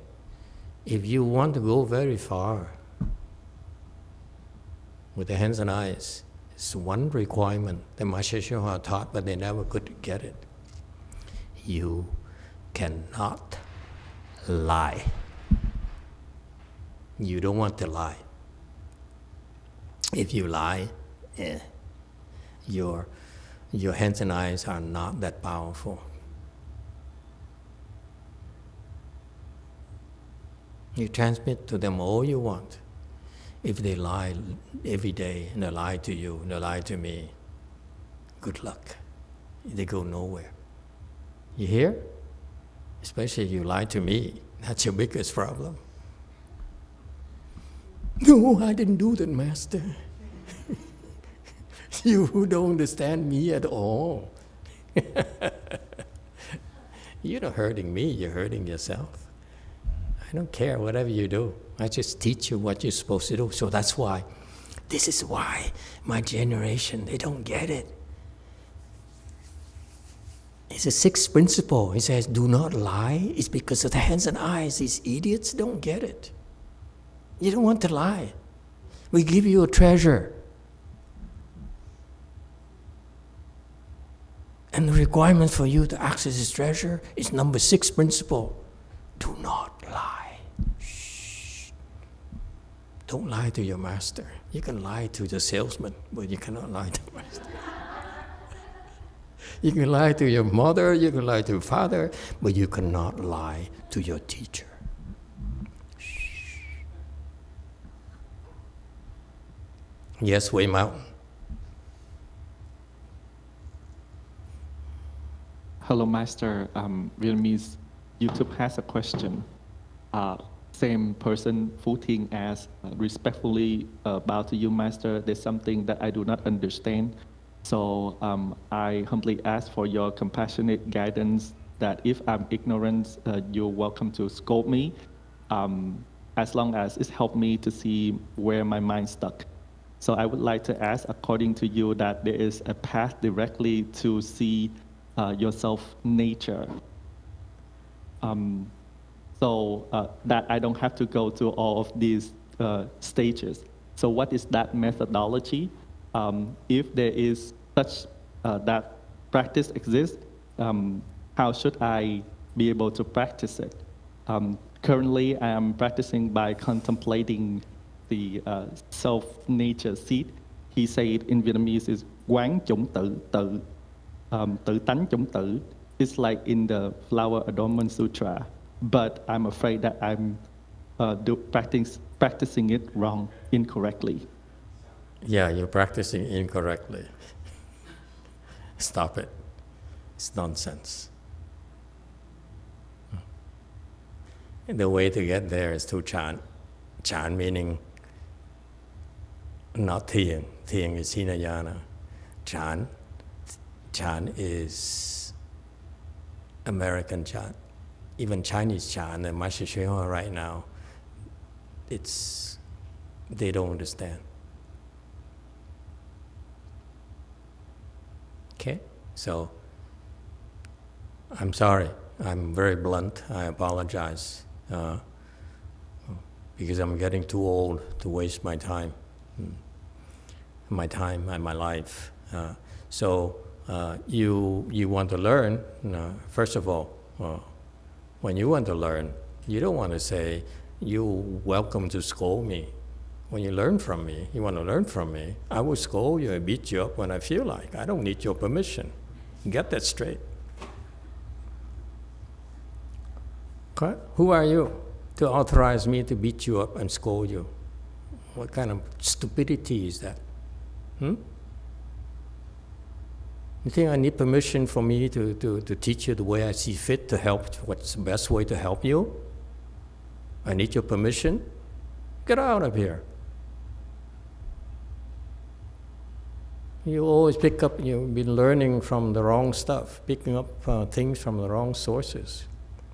If you want to go very far with the hands and eyes, it's one requirement that Master Shenhua taught, but they never could get it. You cannot lie. You don't want to lie. If you lie, your hands and eyes are not that powerful. You transmit to them all you want. If they lie every day, and they lie to you, and they lie to me, good luck. They go nowhere. You hear? Especially if you lie to me, that's your biggest problem. No, I didn't do that, Master. You don't understand me at all. You're not hurting me, you're hurting yourself. I don't care whatever you do. I just teach you what you're supposed to do. So that's why, this is why my generation, they don't get it. It's a sixth principle. It says, do not lie. It's because of the hands and eyes. These idiots don't get it. You don't want to lie. We give you a treasure. And the requirement for you to access this treasure is number 6 principle. Do not lie. Shh. Don't lie to your master. You can lie to the salesman, but you cannot lie to the master. You can lie to your mother, you can lie to your father, but you cannot lie to your teacher. Shh. Yes, Wei Mountain. Hello, Master. Vietnamese YouTube has a question. Same person, Phu Ting asks, respectfully bow to you, Master. There's something that I do not understand. So I humbly ask for your compassionate guidance that if I'm ignorant, you're welcome to scold me, as long as it's helped me to see where my mind's stuck. So I would like to ask, according to you, that there is a path directly to see your self-nature. So that I don't have to go to all of these stages. So what is that methodology? If there is such that practice exists, how should I be able to practice it? Currently, I am practicing by contemplating the self-nature seed. He said in Vietnamese is quán chủng tự tự, tự tánh chủng tự. It's like in the Flower Adornment Sutra, but I'm afraid that I'm practicing it wrong, incorrectly. Yeah, you're practicing incorrectly. Stop it. It's nonsense. And the way to get there is to chant. Chant meaning not Thiền. Thiền is Hinayana. Chant is American chant. Even Chinese chant, and Master YongHua right now, they don't understand. Okay? So, I'm sorry. I'm very blunt. I apologize. Because I'm getting too old to waste my time. My time and my life. So, you want to learn, first of all, when you want to learn, you don't want to say, you're welcome to scold me. When you learn from me, you want to learn from me, I will scold you and beat you up when I feel like. I don't need your permission. Get that straight. Okay? Who are you to authorize me to beat you up and scold you? What kind of stupidity is that? You think I need permission for me to teach you the way I see fit to help? What's the best way to help you? I need your permission? Get out of here. You always you've been learning from the wrong stuff, picking up things from the wrong sources.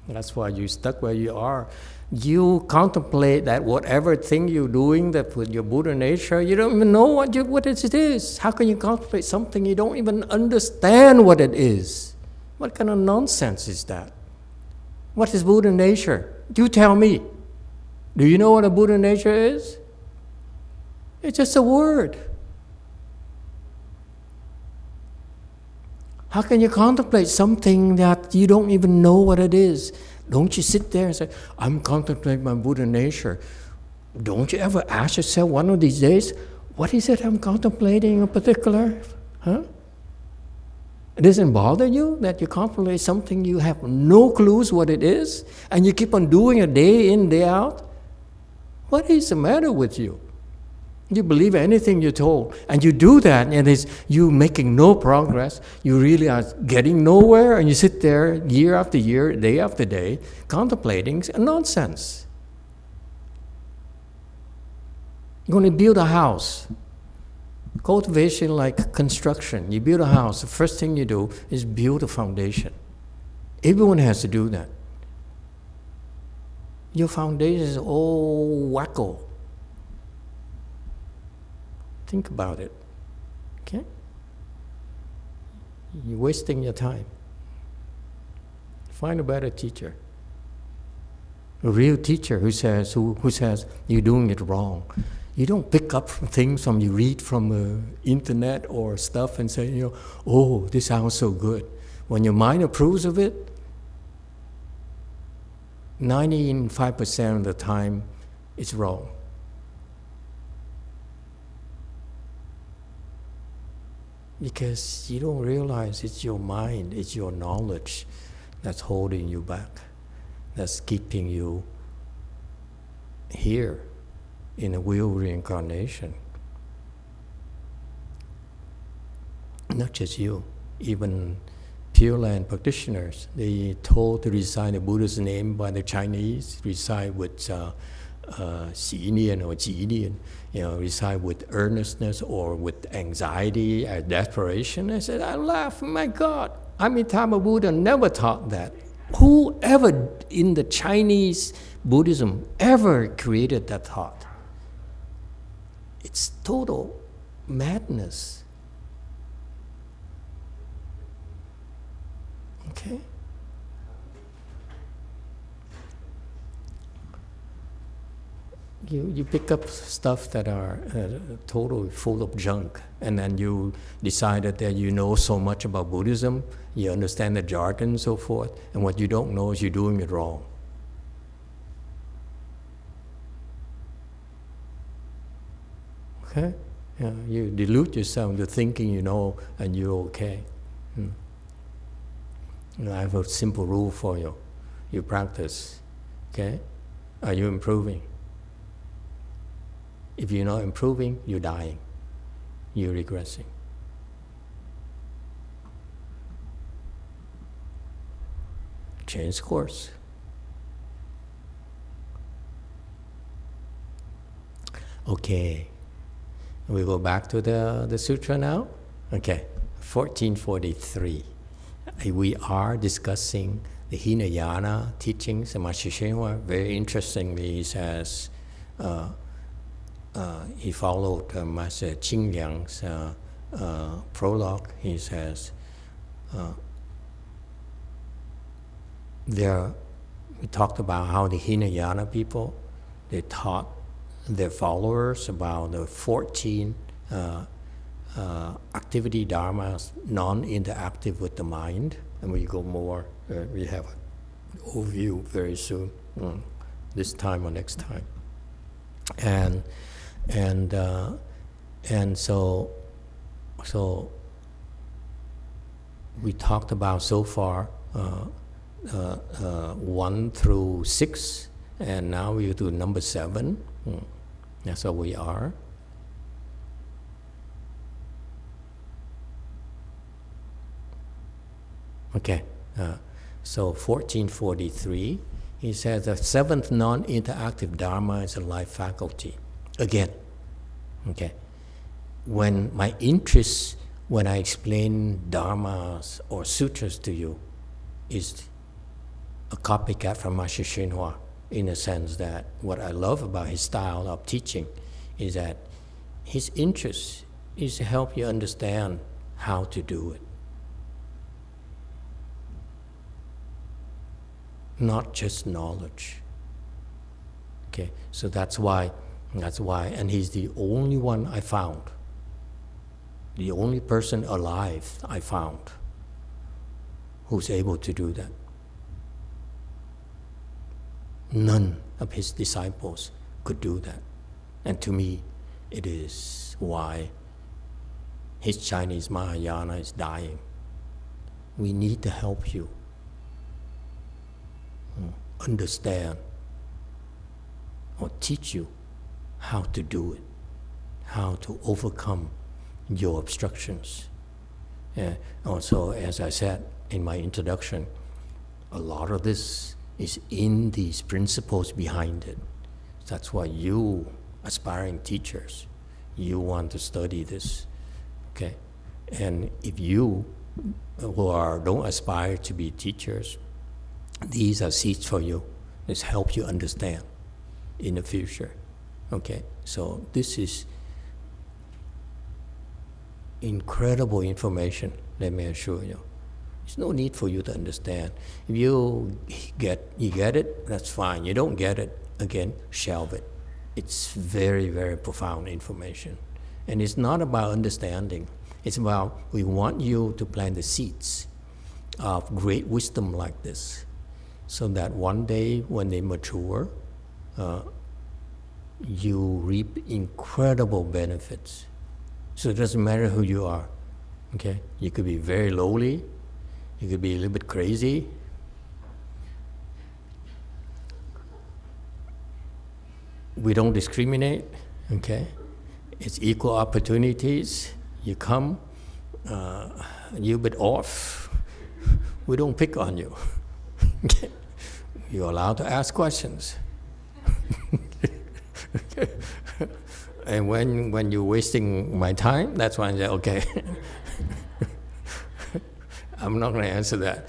That's why you're stuck where you are. You contemplate that whatever thing you're doing that with your Buddha nature, you don't even know what it is. How can you contemplate something you don't even understand what it is? What kind of nonsense is that? What is Buddha nature? You tell me. Do you know what a Buddha nature is? It's just a word. How can you contemplate something that you don't even know what it is? Don't you sit there and say, I'm contemplating my Buddha nature. Don't you ever ask yourself one of these days, what is it I'm contemplating in particular? Huh? It doesn't bother you that you contemplate something you have no clues what it is, and you keep on doing it day in, day out? What is the matter with you? You believe anything you're told, and you do that, and it's you making no progress. You really are getting nowhere, and you sit there year after year, day after day, contemplating nonsense. You're going to build a house. Cultivation like construction. You build a house, the first thing you do is build a foundation. Everyone has to do that. Your foundation is all wacko. Think about it, okay? You're wasting your time. Find a better teacher. A real teacher who says you're doing it wrong. You don't pick up things from you read from the internet or stuff and say, oh, this sounds so good. When your mind approves of it, 95% of the time, it's wrong. Because you don't realize it's your mind, it's your knowledge that's holding you back, that's keeping you here in a wheel reincarnation. Not just you, even Pure Land practitioners, they told to recite the Buddha's name by the Chinese, recite with Xi Nian or Ji Nian, recite with earnestness or with anxiety or desperation. I said, I laugh, my God, Amitabha Buddha never taught that. Whoever in the Chinese Buddhism ever created that thought? It's total madness. Okay? You pick up stuff that are totally full of junk, and then you decided that you know so much about Buddhism, you understand the jargon and so forth, and what you don't know is you're doing it wrong. Okay? You delude yourself into thinking you know and you're okay. I have a simple rule for you. You practice, okay? Are you improving? If you're not improving, you're dying. You're regressing. change course. Okay, we go back to the sutra now. Okay, 1443. We are discussing the Hinayana teachings. Master Shenhua, very interestingly, he says, he followed Master Qingliang's prologue. He says, we talked about how the Hinayana people, they taught their followers about the 14 activity dharmas, non-interactive with the mind. And we go more, we have an overview very soon, this time or next time. And so we talked about so far 1 through 6, and now we do number 7. That's where we are. Okay, so 1443, he says the 7th non-interactive Dharma is a life faculty. Again, okay, when my interest, when I explain Dharmas or sutras to you, is a copycat from Master Shenhua, in a sense that what I love about his style of teaching is that his interest is to help you understand how to do it. Not just knowledge. Okay, so that's why, and he's the only one I found, the only person alive I found who's able to do that. None of his disciples could do that. And to me, it is why his Chinese Mahayana is dying. We need to help you understand or teach you how to do it, how to overcome your obstructions. Also, as I said in my introduction, a lot of this is in these principles behind it. That's why you, aspiring teachers, you want to study this, okay? And if you who don't aspire to be teachers, these are seeds for you. This helps you understand in the future, okay? So this is incredible information, let me assure you. There's no need for you to understand. If you get it, that's fine. You don't get it, again, shelve it. It's very, very profound information. And it's not about understanding. It's about, we want you to plant the seeds of great wisdom like this, so that one day when they mature, you reap incredible benefits. So it doesn't matter who you are, okay? You could be very lowly, you could be a little bit crazy. We don't discriminate, okay? It's equal opportunities. You come, you're a bit off, we don't pick on you. You're allowed to ask questions. And when you're wasting my time, that's when I say, okay, I'm not going to answer that.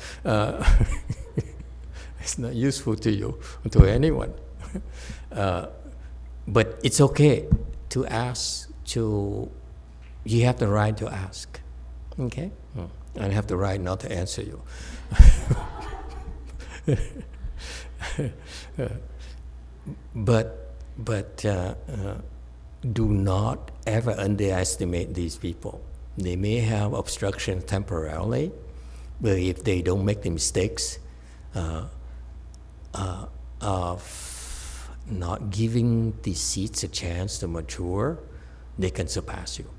It's not useful to you, to anyone. But it's okay to ask, you have the right to ask, okay? I have the right not to answer you. But do not ever underestimate these people. They may have obstruction temporarily, but if they don't make the mistakes of not giving the seeds a chance to mature, they can surpass you.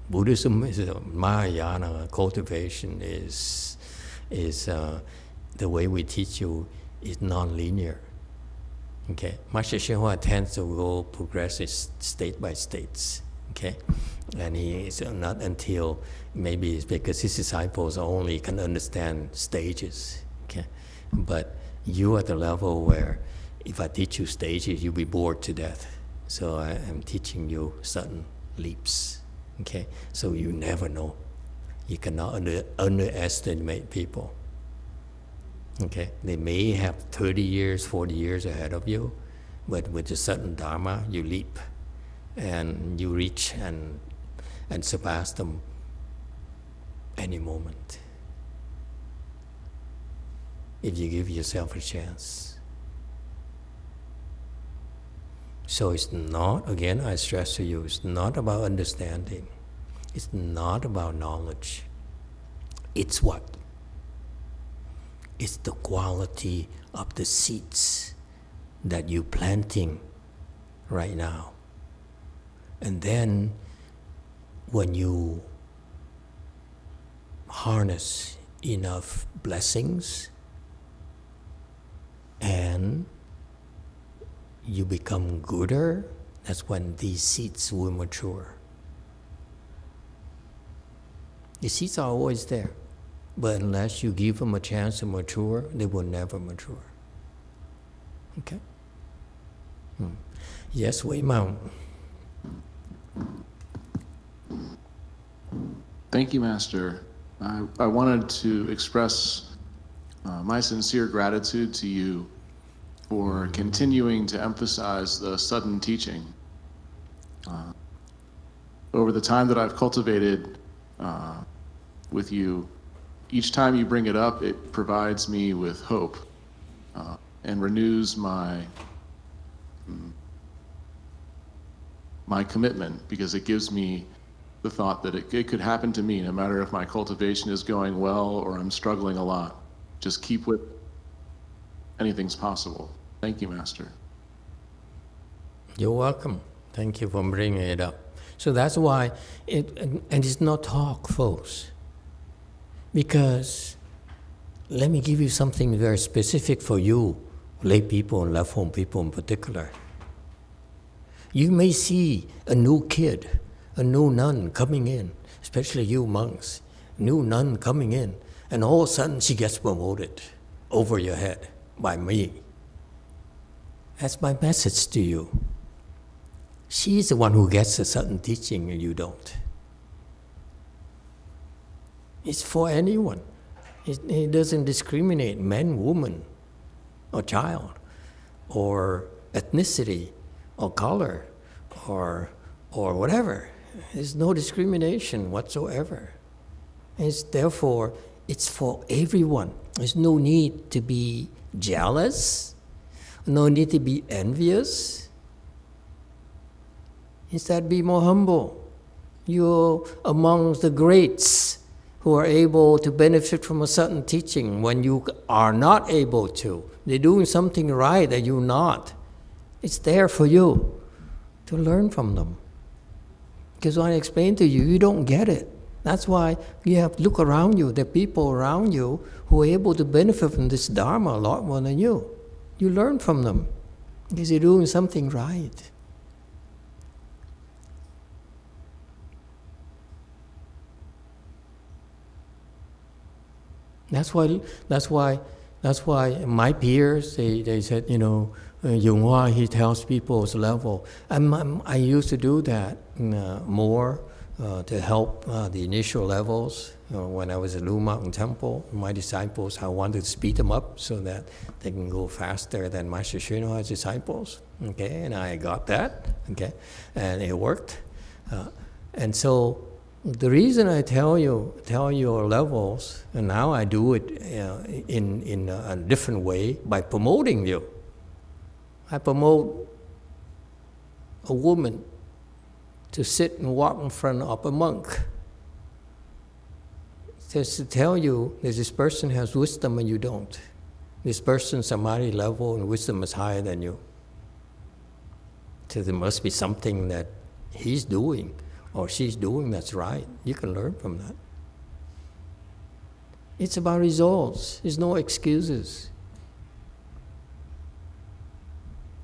Buddhism is a Mahayana cultivation, is the way we teach you is non-linear. Okay, Master Shenhua tends to go progressive state by states. Okay, And he is not until, maybe it's because his disciples only can understand stages, okay? But you are at the level where if I teach you stages, you'll be bored to death. So I am teaching you certain leaps, okay? So you never know. You cannot underestimate people, okay? They may have 30 years, 40 years ahead of you, but with a certain Dharma, you leap and you reach and surpass them any moment, if you give yourself a chance. So it's not, again, I stress to you, it's not about understanding. It's not about knowledge. It's what? It's the quality of the seeds that you're planting right now. And then when you harness enough blessings and you become gooder, that's when these seeds will mature. The seeds are always there, but unless you give them a chance to mature, they will never mature. Okay? Yes, Wei Mao. Thank you, Master. I wanted to express my sincere gratitude to you for continuing to emphasize the sudden teaching. Over the time that I've cultivated with you, each time you bring it up, it provides me with hope and renews my commitment, because it gives me the thought that it could happen to me, no matter if my cultivation is going well or I'm struggling a lot. Just keep with anything's possible. Thank you, Master. You're welcome. Thank you for bringing it up. So that's why, and it's not talk, folks. Because, let me give you something very specific for you, lay people and left home people in particular. You may see a new kid, a new nun coming in, especially you monks, new nun coming in, and all of a sudden she gets promoted over your head by me. That's my message to you. She's the one who gets a certain teaching and you don't. It's for anyone. It doesn't discriminate man, woman, or child, or ethnicity, or color, or whatever. There's no discrimination whatsoever. Therefore, it's for everyone. There's no need to be jealous, no need to be envious. Instead, be more humble. You're amongst the greats who are able to benefit from a certain teaching when you are not able to. They're doing something right that you're not. It's there for you to learn from them. Because when I explain to you, you don't get it. That's why you have to look around you. There are people around you who are able to benefit from this Dharma a lot more than you. You learn from them because they're doing something right. That's why my peers, they said, YongHua, he tells people's level. I used to do that more to help the initial levels. When I was at Lu Mountain Temple, my disciples, I wanted to speed them up so that they can go faster than Master Shinhua's disciples. Okay, and I got that. Okay, and it worked. And so the reason I tell your levels, and now I do it in a different way by promoting you. I promote a woman to sit and walk in front of a monk. Just to tell you that this person has wisdom and you don't. This person's samadhi level and wisdom is higher than you. So there must be something that he's doing or she's doing that's right. You can learn from that. It's about results. There's no excuses.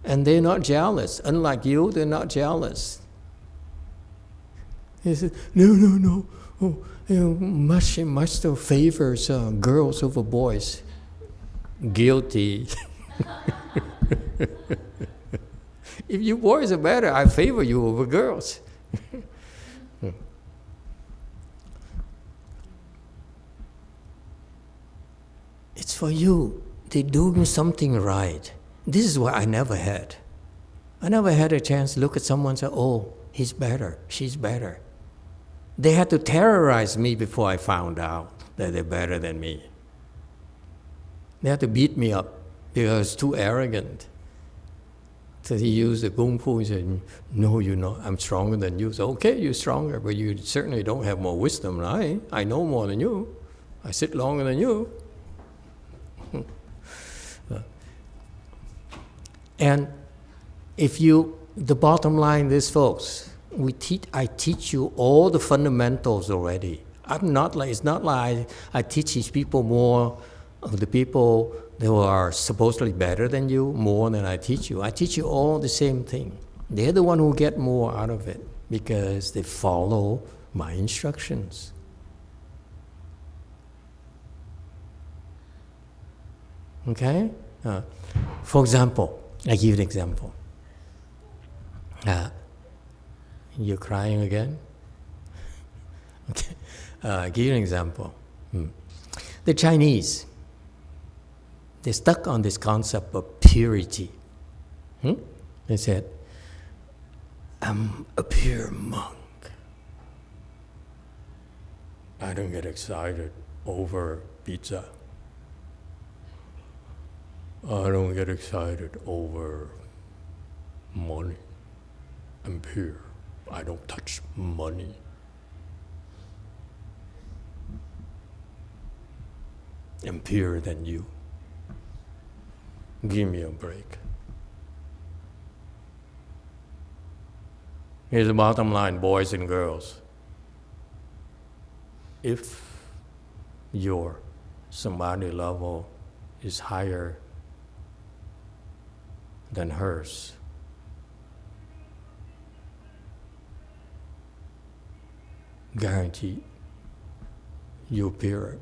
And they're not jealous. Unlike you, they're not jealous. He said, no. Oh, master favors girls over boys. Guilty. If you boys are better, I favor you over girls. It's for you. They're doing something right. This is what I never had. I never had a chance to look at someone and say, oh, he's better, she's better. They had to terrorize me before I found out that they're better than me. They had to beat me up because I was too arrogant. So he used the Kung Fu and said, no, you're not. I'm stronger than you. So, okay, you're stronger, but you certainly don't have more wisdom than I. I know more than you. I sit longer than you. And the bottom line is, folks, I teach you all the fundamentals already. It's not like I teach these people more of the people who are supposedly better than you, more than I teach you. I teach you all the same thing. They're the one who get more out of it because they follow my instructions. Okay? For example, I give you an example. You're crying again? Okay. I give you an example. The Chinese, they're stuck on this concept of purity. They said, I'm a pure monk. I don't get excited over pizza. I don't get excited over money. I'm pure. I don't touch money. I'm purer than you. Give me a break. Here's the bottom line, boys and girls. If your samadhi level is higher than hers, guaranteed you're purer.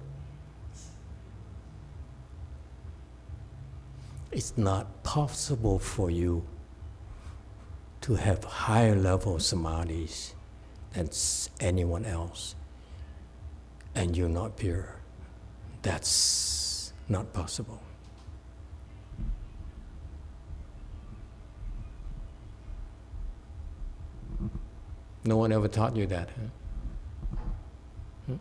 It's not possible for you to have higher level samadhis than anyone else, and you're not pure. That's not possible. No one ever taught you that, huh?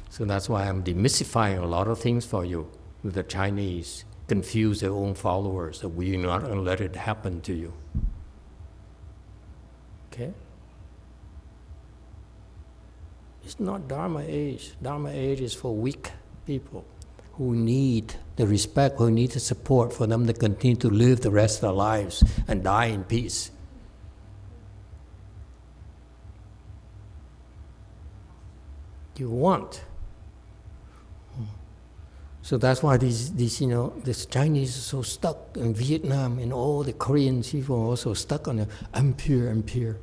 So that's why I'm demystifying a lot of things for you. The Chinese confuse their own followers, that we're not going to let it happen to you. Okay? It's not Dharma age. Dharma age is for weak people who need the respect, who need the support for them to continue to live the rest of their lives and die in peace. You want. So that's why these this Chinese are so stuck in Vietnam, and all the Korean people are also stuck on I'm pure, I'm pure.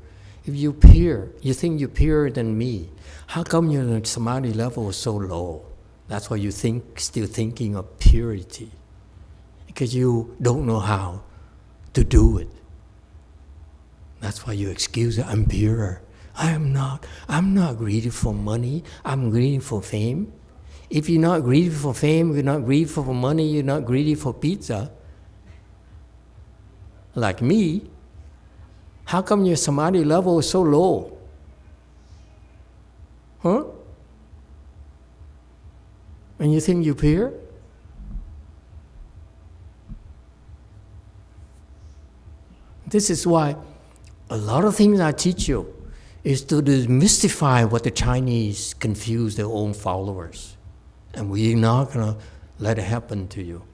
If you're pure, you think you're purer than me, how come your samadhi level is so low? That's why you still thinking of purity. Because you don't know how to do it. That's why you excuse it, I'm purer. I'm not greedy for money, I'm greedy for fame. If you're not greedy for fame, you're not greedy for money, you're not greedy for pizza, like me, how come your samadhi level is so low? Huh? And you think you're pure? This is why a lot of things I teach you is to demystify what the Chinese confuse their own followers. And we're not going to let it happen to you.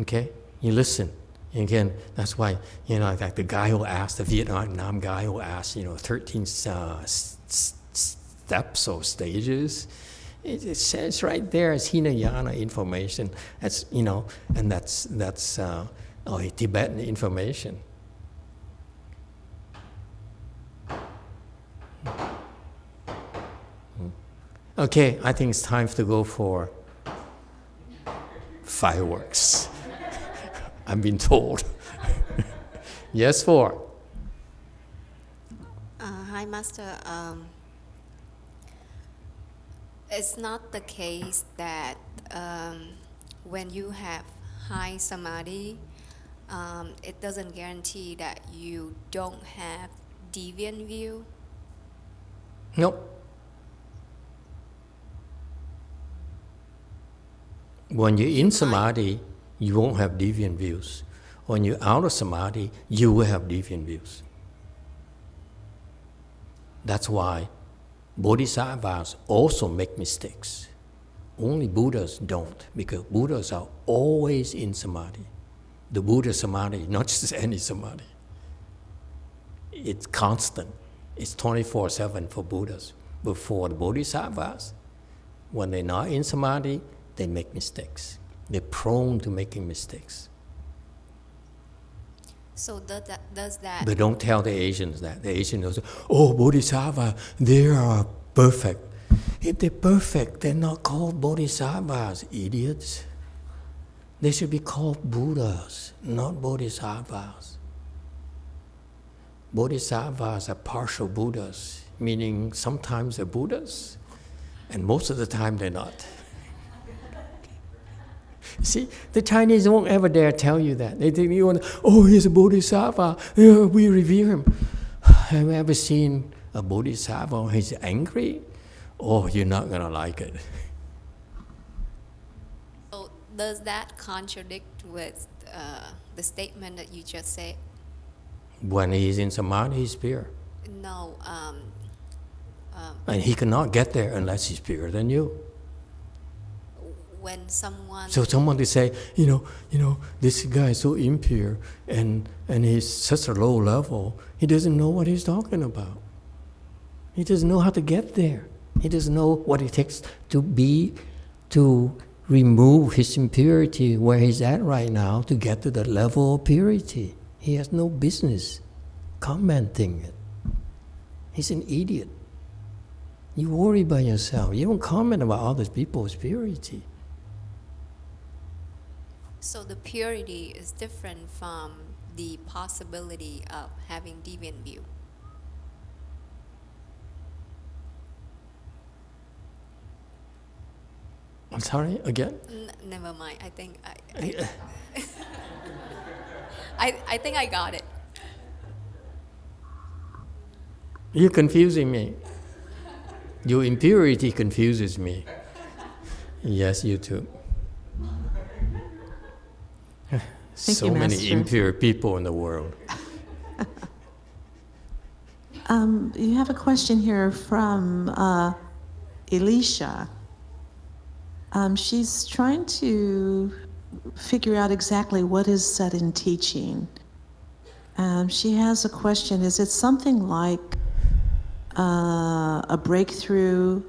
Okay? You listen. And again, that's why, like the guy who asked, the Vietnam guy who asked, 13 steps or stages. It says right there, it's Hinayana information. That's, and that's Tibetan information. Okay, I think it's time to go for fireworks. I've been told. Yes, 4. Hi, Master. It's not the case that when you have high samadhi, it doesn't guarantee that you don't have deviant view. No. When you're in samadhi, you won't have deviant views. When you're out of samadhi, you will have deviant views. That's why bodhisattvas also make mistakes. Only Buddhas don't, because Buddhas are always in samadhi. The Buddha samadhi, not just any samadhi. It's constant. It's 24/7 for Buddhas. But for the bodhisattvas, when they're not in samadhi, they make mistakes. They're prone to making mistakes. So does that? But don't tell the Asians that. The Asians will say, oh, bodhisattva, they are perfect. If they're perfect, they're not called bodhisattvas, idiots. They should be called Buddhas, not bodhisattvas. Bodhisattvas are partial Buddhas, meaning sometimes they're Buddhas, and most of the time they're not. See, the Chinese won't ever dare tell you that. They think you want, oh, he's a bodhisattva, we revere him. Have you ever seen a bodhisattva when he's angry? Oh, you're not going to like it. So does that contradict with the statement that you just said? When he's in samadhi, he's pure. No. And he cannot get there unless he's purer than you. When someone... So someone to say, you know, this guy is so impure and he's such a low level, he doesn't know what he's talking about. He doesn't know how to get there. He doesn't know what it takes to remove his impurity where he's at right now to get to the level of purity. He has no business commenting it. He's an idiot. You worry about yourself. You don't comment about other people's purity. So the purity is different from the possibility of having deviant view. I'm sorry, again? Never mind. I think I think I got it. You're confusing me. Your impurity confuses me. Yes, you too. So many impure people in the world. You have a question here from Elisha. She's trying to figure out exactly what is said in teaching. She has a question. Is it something like a breakthrough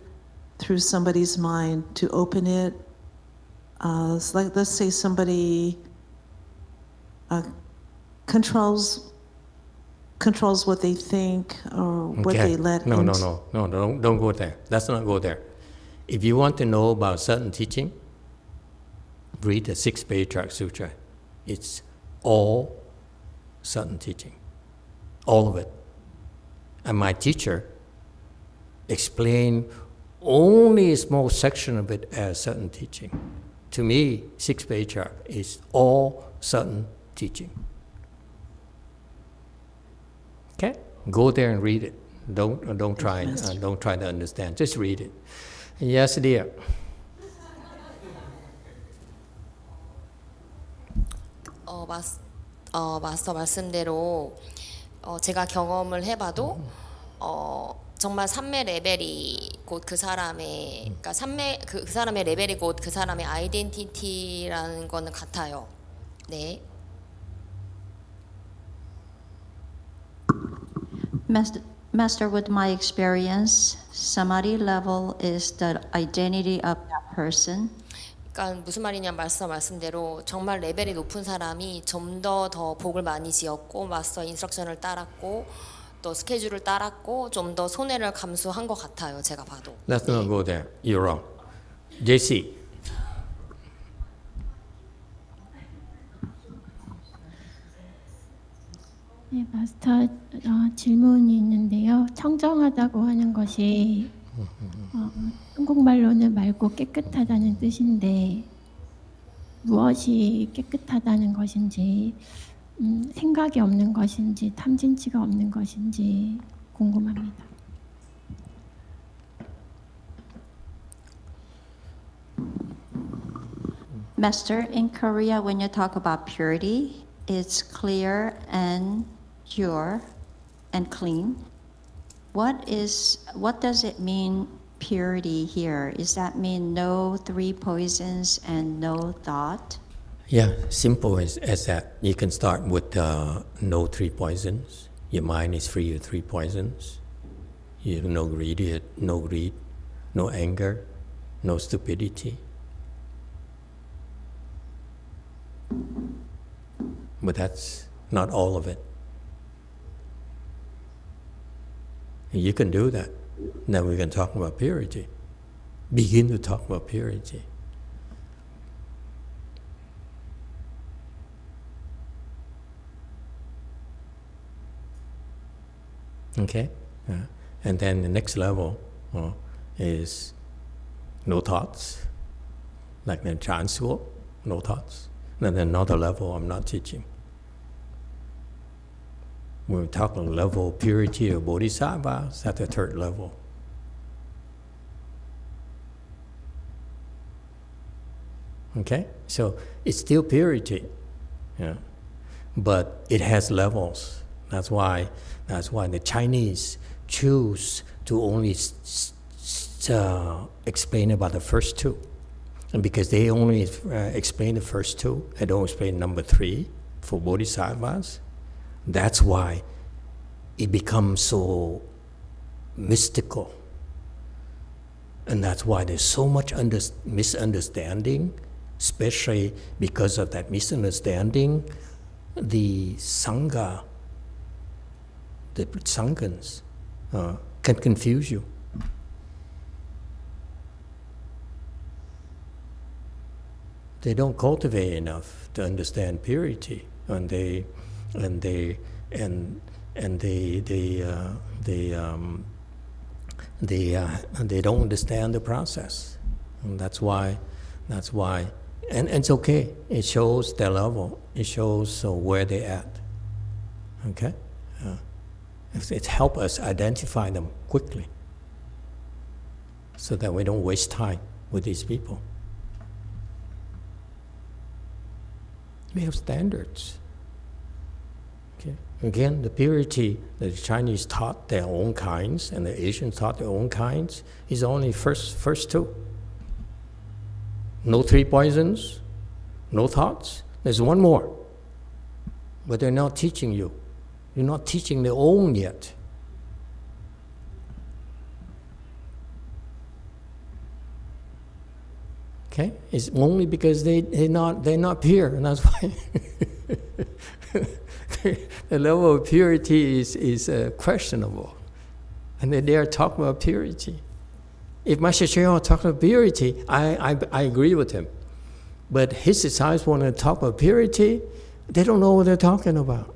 through somebody's mind to open it? It's like, let's say somebody controls what they think or what they let No, don't go there. Let's not go there. If you want to know about certain teaching, read the 6th Patriarch Sutra. It's all certain teaching, all of it. And my teacher explained only a small section of it as certain teaching. To me, 6th Patriarch is all certain teaching. Okay, go there and read it. Don't try to understand. Just read it. Yes, dear. 마스터 말씀대로 제가 경험을 해봐도 정말 삼매 레벨이 곧 그 사람의 그러니까 그 사람의 레벨이 곧 그 사람의 아이덴티티라는 거는 같아요. 네. Master, with my experience, samadhi level is the identity of that person. 그러니까 무슨 말이냐 말씀대로 정말 레벨이 높은 사람이 좀 더 복을 많이 지었고 마스터 인스트럭션을 따랐고 또 스케줄을 따랐고 좀 더 손해를 감수한 것 같아요. 제가 봐도. Let's not go there. You're wrong. JC. 네, 마스터 질문이 있는데요. 청정하다고 하는 것이 한국말로는 맑고 깨끗하다는 뜻인데 무엇이 깨끗하다는 것인지 생각이 없는 것인지 탐진치가 없는 것인지 궁금합니다. Master, in Korea, when you talk about purity, it's clear and pure and clean. What does it mean, purity here? Does that mean no three poisons and no thought? Yeah, simple as that. You can start with no three poisons. Your mind is free of three poisons. You have no greed, no anger, no stupidity. But that's not all of it. You can do that. Then we can talk about purity. Begin to talk about purity. Okay? And then the next level is no thoughts, like the Chan school, no thoughts. And then another level I'm not teaching. When we talk about level of purity of bodhisattvas, that's the third level. Okay? So it's still purity, but it has levels. That's why the Chinese choose to only explain about the first two. And because they only explain the first two, they don't explain number three for bodhisattvas, that's why it becomes so mystical. And that's why there's so much misunderstanding, especially because of that misunderstanding, the Sangha, the Sanghas can confuse you. They don't cultivate enough to understand purity, and they don't understand the process, and that's why, and it's okay. It shows their level. It shows where they're at. Okay, it helps us identify them quickly, so that we don't waste time with these people. We have standards. Okay. Again, the purity that the Chinese taught their own kinds and the Asians taught their own kinds is only first two. No three poisons, no thoughts. There's one more, but they're not teaching you. You're not teaching their own yet. Okay, it's only because they're not pure, and that's why the level of purity is questionable, and they are talking about purity. If Master Chögyam talks about purity, I agree with him, but his disciples want to talk about purity, they don't know what they're talking about.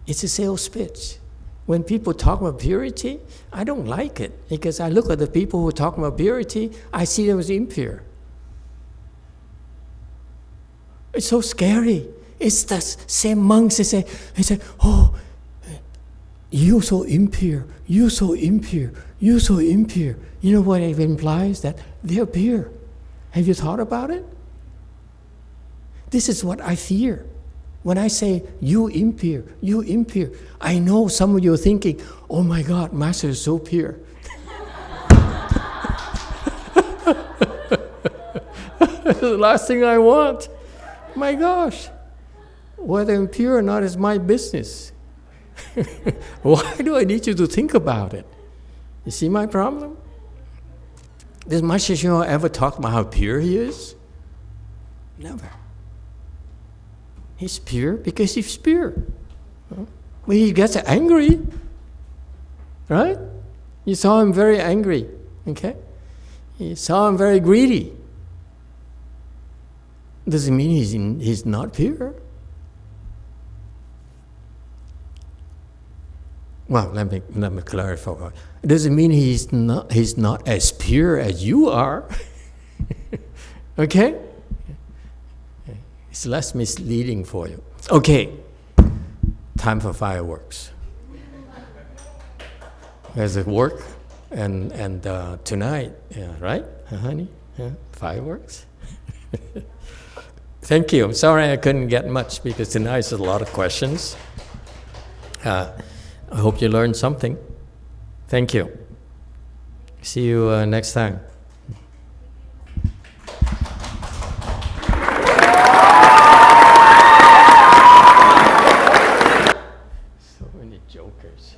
It's a sales pitch. When people talk about purity, I don't like it, because I look at the people who talk about purity, I see them as impure. It's so scary. It's the same monks, they say, oh, you're so impure, you're so impure, you're so impure. You know what it implies? That they're pure. Have you thought about it? This is what I fear. When I say, you impure, I know some of you are thinking, oh my God, Master is so pure. That's the last thing I want. My gosh, whether I'm pure or not is my business. Why do I need you to think about it? You see my problem? Does Master Chögyam ever talk about how pure he is? Never. He's pure because he's pure. When he gets angry, right? You saw him very angry, okay? You saw him very greedy. Doesn't mean he's not pure. Well, let me clarify. It doesn't mean he's not as pure as you are. Okay? It's less misleading for you. Okay. Time for fireworks. There's a work and tonight, yeah, right, honey? Yeah, fireworks. Thank you. I'm sorry I couldn't get much because tonight is a lot of questions. I hope you learned something. Thank you. See you next time. So many jokers.